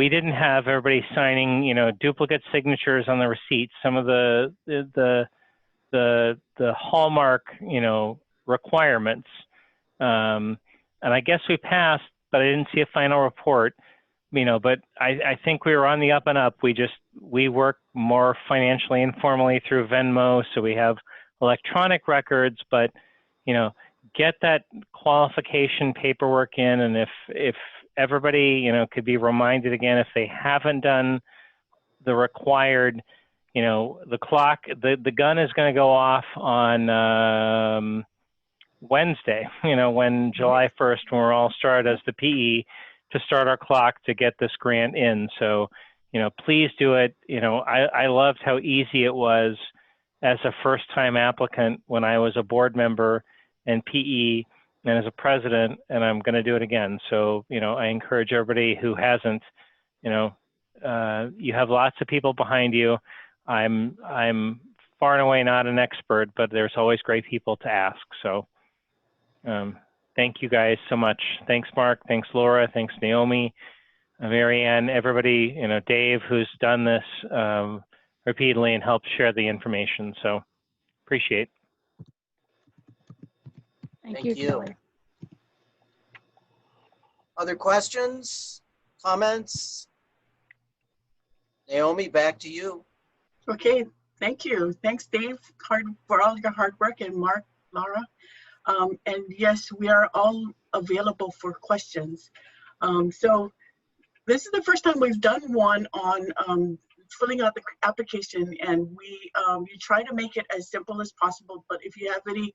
didn't have everybody signing, duplicate signatures on the receipts. Some of the hallmark, requirements. And I guess we passed, but I didn't see a final report. But I think we were on the up and up. We work more financially informally through Venmo, so we have electronic records, but get that qualification paperwork in, and if everybody, could be reminded again, if they haven't done the required, the clock, the gun is going to go off on Wednesday, when July 1st, when we're all started as the PE, to start our clock to get this grant in. So, please do it. I loved how easy it was as a first-time applicant when I was a board member and PE and as a president, and I'm going to do it again. So, I encourage everybody who hasn't, you have lots of people behind you. I'm far and away not an expert, but there's always great people to ask. So thank you guys so much. Thanks, Mark. Thanks, Laura. Thanks, Naomi, Mary Ann, everybody, Dave, who's done this repeatedly and helped share the information. So appreciate. Thank you. Other questions, comments? Naomi, back to you. Okay, thank you. Thanks, Dave, for all your hard work, and Mark, Laura. And yes, we are all available for questions. So this is the first time we've done one on filling out the application, and we try to make it as simple as possible. But if you have any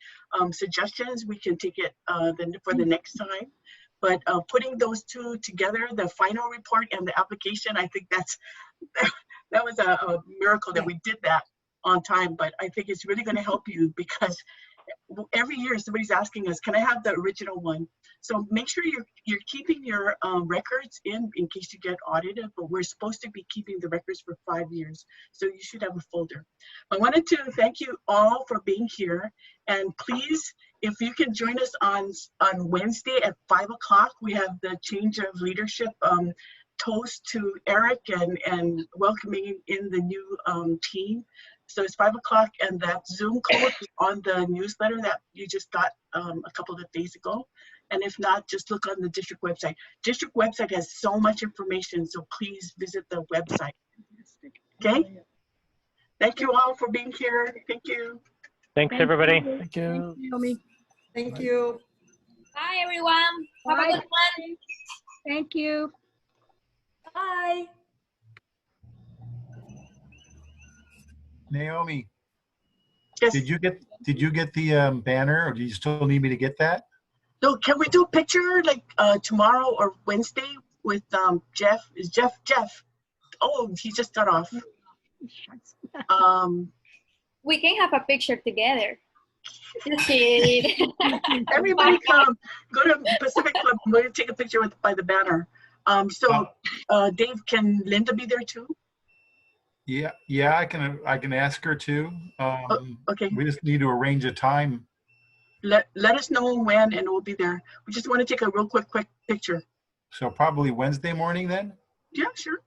suggestions, we can take it then for the next time. But putting those two together, the final report and the application, I think that was a miracle that we did that on time. But I think it's really going to help you, because every year somebody's asking us, can I have the original one? So make sure you're keeping your records in case you get audited, but we're supposed to be keeping the records for 5 years. So you should have a folder. I wanted to thank you all for being here. And please, if you can join us on Wednesday at 5 o'clock, we have the change of leadership toast to Eric and welcoming in the new team. So it's 5 o'clock, and that Zoom code is on the newsletter that you just got a couple of days ago. And if not, just look on the district website. District website has so much information, so please visit the website. Okay? Thank you all for being here. Thank you. Thanks, everybody. Thank you. Thank you. Bye, everyone. Have a good one. Thank you. Bye. Naomi, yes. Did you get the banner, or do you still need me to get that? So can we do a picture like tomorrow or Wednesday with Jeff? Is Jeff? Oh, he just got off. We can have a picture together. Just kidding. Everybody come. Go to Pacific Club. We're going to take a picture by the banner. Dave, can Linda be there too? Yeah, I can ask her to. Okay. We just need to arrange a time. Let us know when, and we'll be there. We just want to take a real quick picture. So probably Wednesday morning then? Yeah, sure.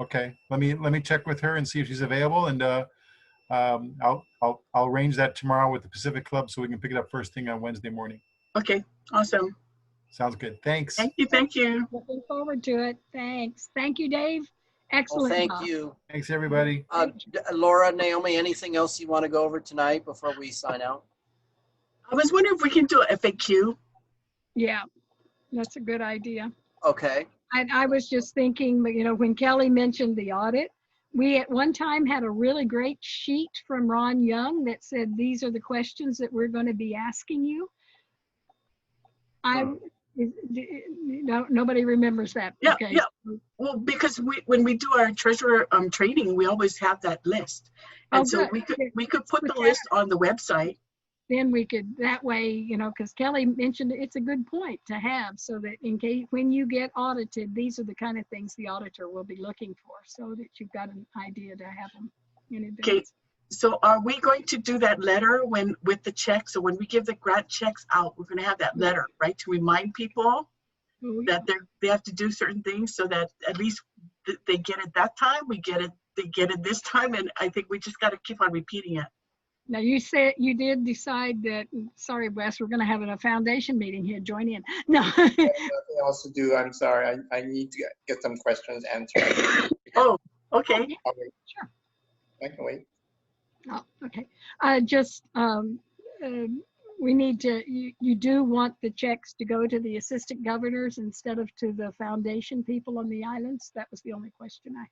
Okay. Let me check with her and see if she's available, and I'll arrange that tomorrow with the Pacific Club so we can pick it up first thing on Wednesday morning. Okay. Awesome. Sounds good. Thanks. Thank you. Thank you. Looking forward to it. Thanks. Thank you, Dave. Excellent. Well, thank you. Thanks, everybody. Laura, Naomi, anything else you want to go over tonight before we sign out? I was wondering if we can do a FAQ. Yeah, that's a good idea. Okay. I was just thinking, when Kelly mentioned the audit, we at one time had a really great sheet from Ron Young that said, these are the questions that we're going to be asking you. Nobody remembers that. Yeah, okay. yeah. Well, because when we do our treasurer training, we always have that list, and so we could put the list on the website. Then we could, that way, because Kelly mentioned it's a good point to have, so that in case when you get audited, these are the kind of things the auditor will be looking for, so that you've got an idea to have them in advance. Okay. So are we going to do that letter with the check? So when we give the grant checks out, we're going to have that letter, right, to remind people that they have to do certain things, so that at least they get it that time, they get it this time, and I think we just got to keep on repeating it. Now you said you did decide that. Sorry, Wes, we're going to have a foundation meeting here. Join in. No. Nothing else to do. I'm sorry. I need to get some questions answered. Oh, okay. I'll wait. Sure. I can wait. Oh, okay. We need to. You do want the checks to go to the assistant governors instead of to the foundation people on the islands? That was the only question I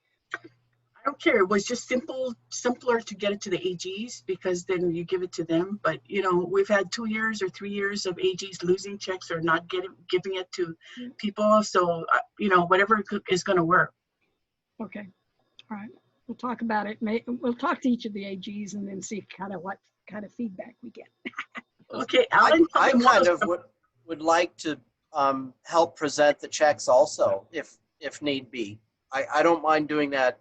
care. It was just simpler to get it to the AGs because then you give it to them. But you know, we've had 2 years or 3 years of AGs losing checks or not giving it to people. So you know, whatever is going to work. Okay, all right. We'll talk about it. We'll talk to each of the AGs and then see kind of what kind of feedback we get. Okay, Alan. I kind of would like to help present the checks also, if need be. I don't mind doing that,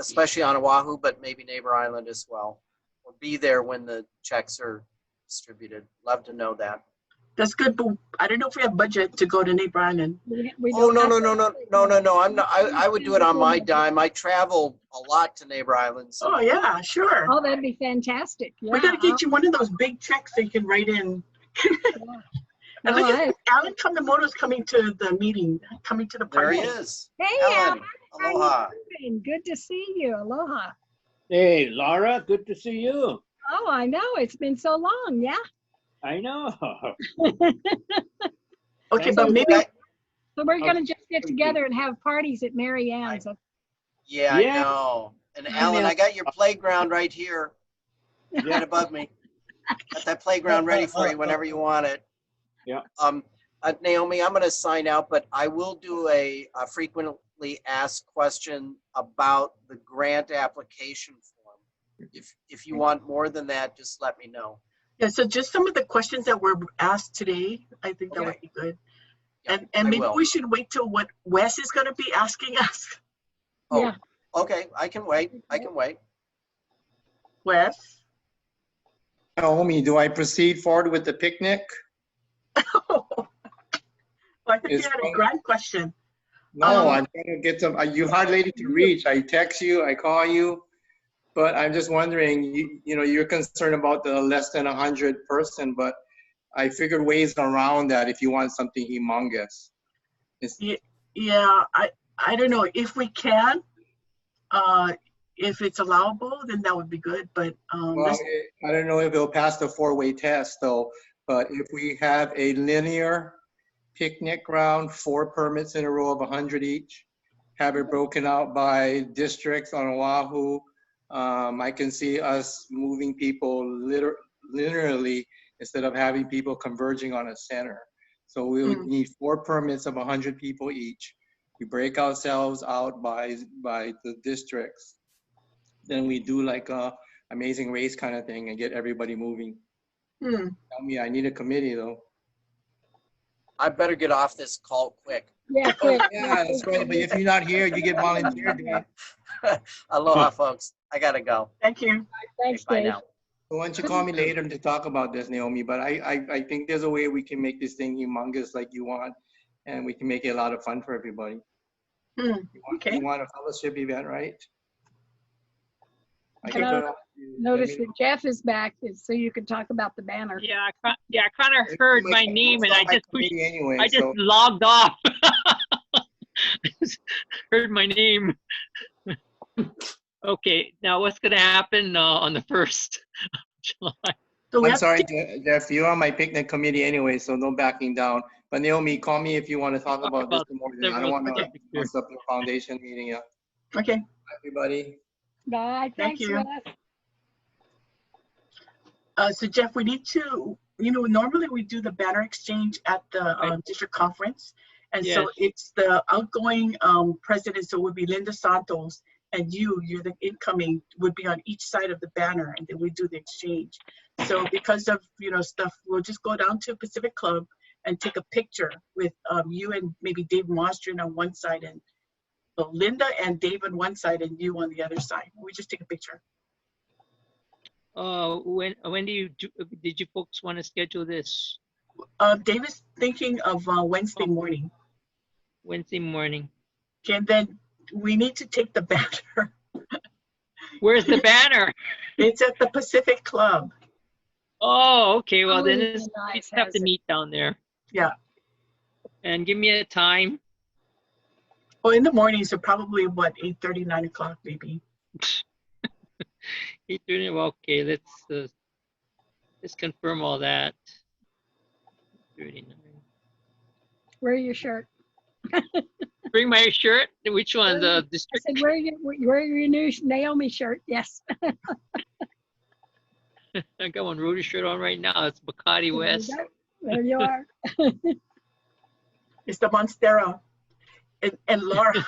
especially on Oahu, but maybe Neighbor Island as well. Or be there when the checks are distributed. Love to know that. That's good, but I don't know if we have budget to go to Neighbor Island. Oh, no. I'm not. I would do it on my dime. I travel a lot to Neighbor Islands. Oh yeah, sure. Oh, that'd be fantastic. Yeah. We gotta get you one of those big checks that you can write in. And look at Alan Kamamoto's coming to the meeting, coming to the party. There he is. Hey, Alan. Alan. Aloha. Good to see you. Aloha. Hey, Laura, good to see you. Oh, I know. It's been so long. Yeah. I know. Okay, but maybe. So we're going to just get together and have parties at Mary Ann's. Yeah, I know. And Alan, I got your playground right here, right above me. Got that playground ready for you whenever you want it. Yeah. Naomi, I'm going to sign out, but I will do a frequently asked question about the grant application form. If you want more than that, just let me know. Yeah, so just some of the questions that were asked today, I think that would be good. And maybe we should wait till what Wes is going to be asking us. Oh, yeah. Okay, I can wait. Wes? Naomi, do I proceed forward with the picnic? I think you had a grant question. No, I'm trying to get some. You're hard lady to reach. I text you, I call you, but I'm just wondering. You know, you're concerned about the less than 100 person, but I figured ways around that if you want something humongous. Yeah, I don't know if we can. If it's allowable, then that would be good. But well, I don't know if it'll pass the 4-way test though. But if we have a linear picnic ground, 4 permits in a row of 100 each, have it broken out by districts on Oahu, I can see us moving people linearly instead of having people converging on a center. So we would need 4 permits of 100 people each. We break ourselves out by the districts. Then we do like a Amazing Race kind of thing and get everybody moving. Tell me, I need a committee though. I better get off this call quick. Yeah, quick. Yeah, that's right. But if you're not here, you get volunteered. Aloha, folks. I gotta go. Thank you. Thanks, Bye Dave. now. So why don't you call me later to talk about this, Naomi? But I think there's a way we can make this thing humongous like you want, and we can make it a lot of fun for everybody. Okay. You want a fellowship event, right? Notice that Jeff is back, so you can talk about the banner. Yeah, I kind of heard my name and I just anyway, I just logged off. Heard my name. Okay, now what's gonna happen on the 1st of July? I'm sorry, Jeff, you're on my picnic committee anyway, so no backing down. But Naomi, call me if you want to talk about this more. I don't want to mess up the foundation meeting. Yeah. Okay. Bye, everybody. Bye. Thank Thanks, you. Wes. So Jeff, we need to, normally we do the banner exchange at the district conference. And so it's the outgoing president, so it would be Linda Santos, and you're the incoming, would be on each side of the banner, and then we do the exchange. So because of, stuff, we'll just go down to Pacific Club and take a picture with you and maybe Dave Mostrian on one side, and Linda and Dave on one side and you on the other side. We just take a picture. When did you folks want to schedule this? Dave is thinking of Wednesday morning. Wednesday morning. Okay, and then we need to take the banner. Where's the banner? It's at the Pacific Club. Oh, okay. Well, then we just have to meet down there. Yeah. And give me a time. Well, in the morning, so probably what, 8:30, 9 o'clock maybe. 8:30. Well, okay. Let's confirm all that. 39. Wear your shirt. Bring my shirt. Which one? The I district. said, wear your new Naomi shirt. Yes. I got one Rudy shirt on right now. It's Bacardi West. There you are. It's the Monstera. And Laura,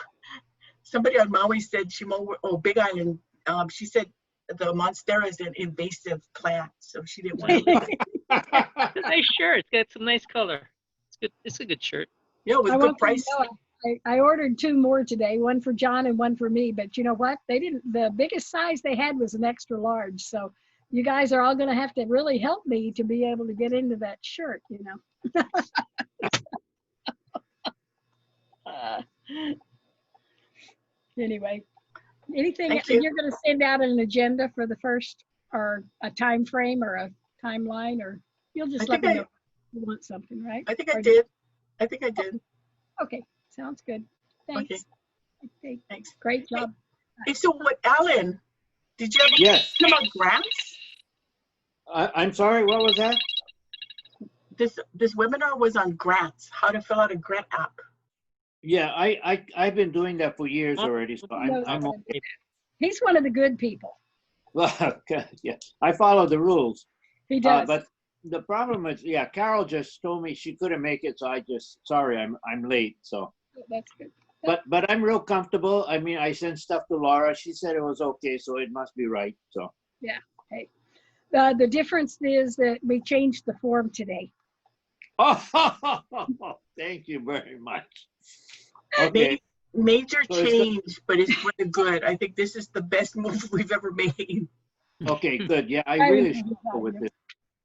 somebody on Maui said Big Island, she said the Monstera is an invasive plant, so she didn't want to. It's a nice shirt. It's got some nice color. It's good. It's a good shirt. Yeah, it was I good want you to price. know, I ordered 2 more today, one for John and one for me. But you know what? They didn't. The biggest size they had was an extra large. So you guys are all going to have to really help me to be able to get into that shirt. You know. Anyway, anything you're going to send out an agenda for the first, or a time frame, or a timeline, or you'll just let me know if you want something, right? I think I did. I think I did. Okay, sounds good. Thanks. Okay, thanks. Great job. Hey, so what, Alan? Did you ever Yes. come about grants? I'm sorry, what was that? This webinar was on grants, how to fill out a grant app. Yeah, I've been doing that for years already, so I'm okay. He's one of the good people. Well, yeah, I follow the rules. He does. But the problem is, yeah, Carol just told me she couldn't make it, so sorry, I'm late. So. That's good. But I'm real comfortable. I mean, I sent stuff to Laura. She said it was okay, so it must be right. So. Yeah. Hey, the difference is that we changed the form today. Oh, thank you very much. Okay. Major change, but it's for the good. I think this is the best move we've ever made. Okay, good. Yeah, I really struggle with this.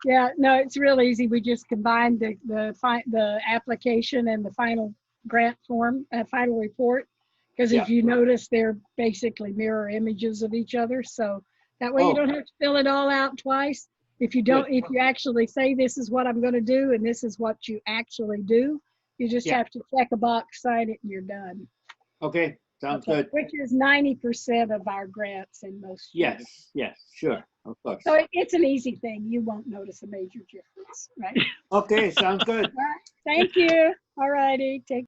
Yeah, no, it's real easy. We just combined the application and the final grant form, final report, because if you notice, they're basically mirror images of each other. So that way you don't have to fill it all out twice. If you don't, if you actually say this is what I'm going to do and this is what you actually do, you just have to check a box, sign it, and you're done. Okay, sounds good. Which is 90% of our grants in most. Yes, sure, of course. So it's an easy thing. You won't notice a major difference, right? Okay, sounds good. All right. Thank you. All righty. Take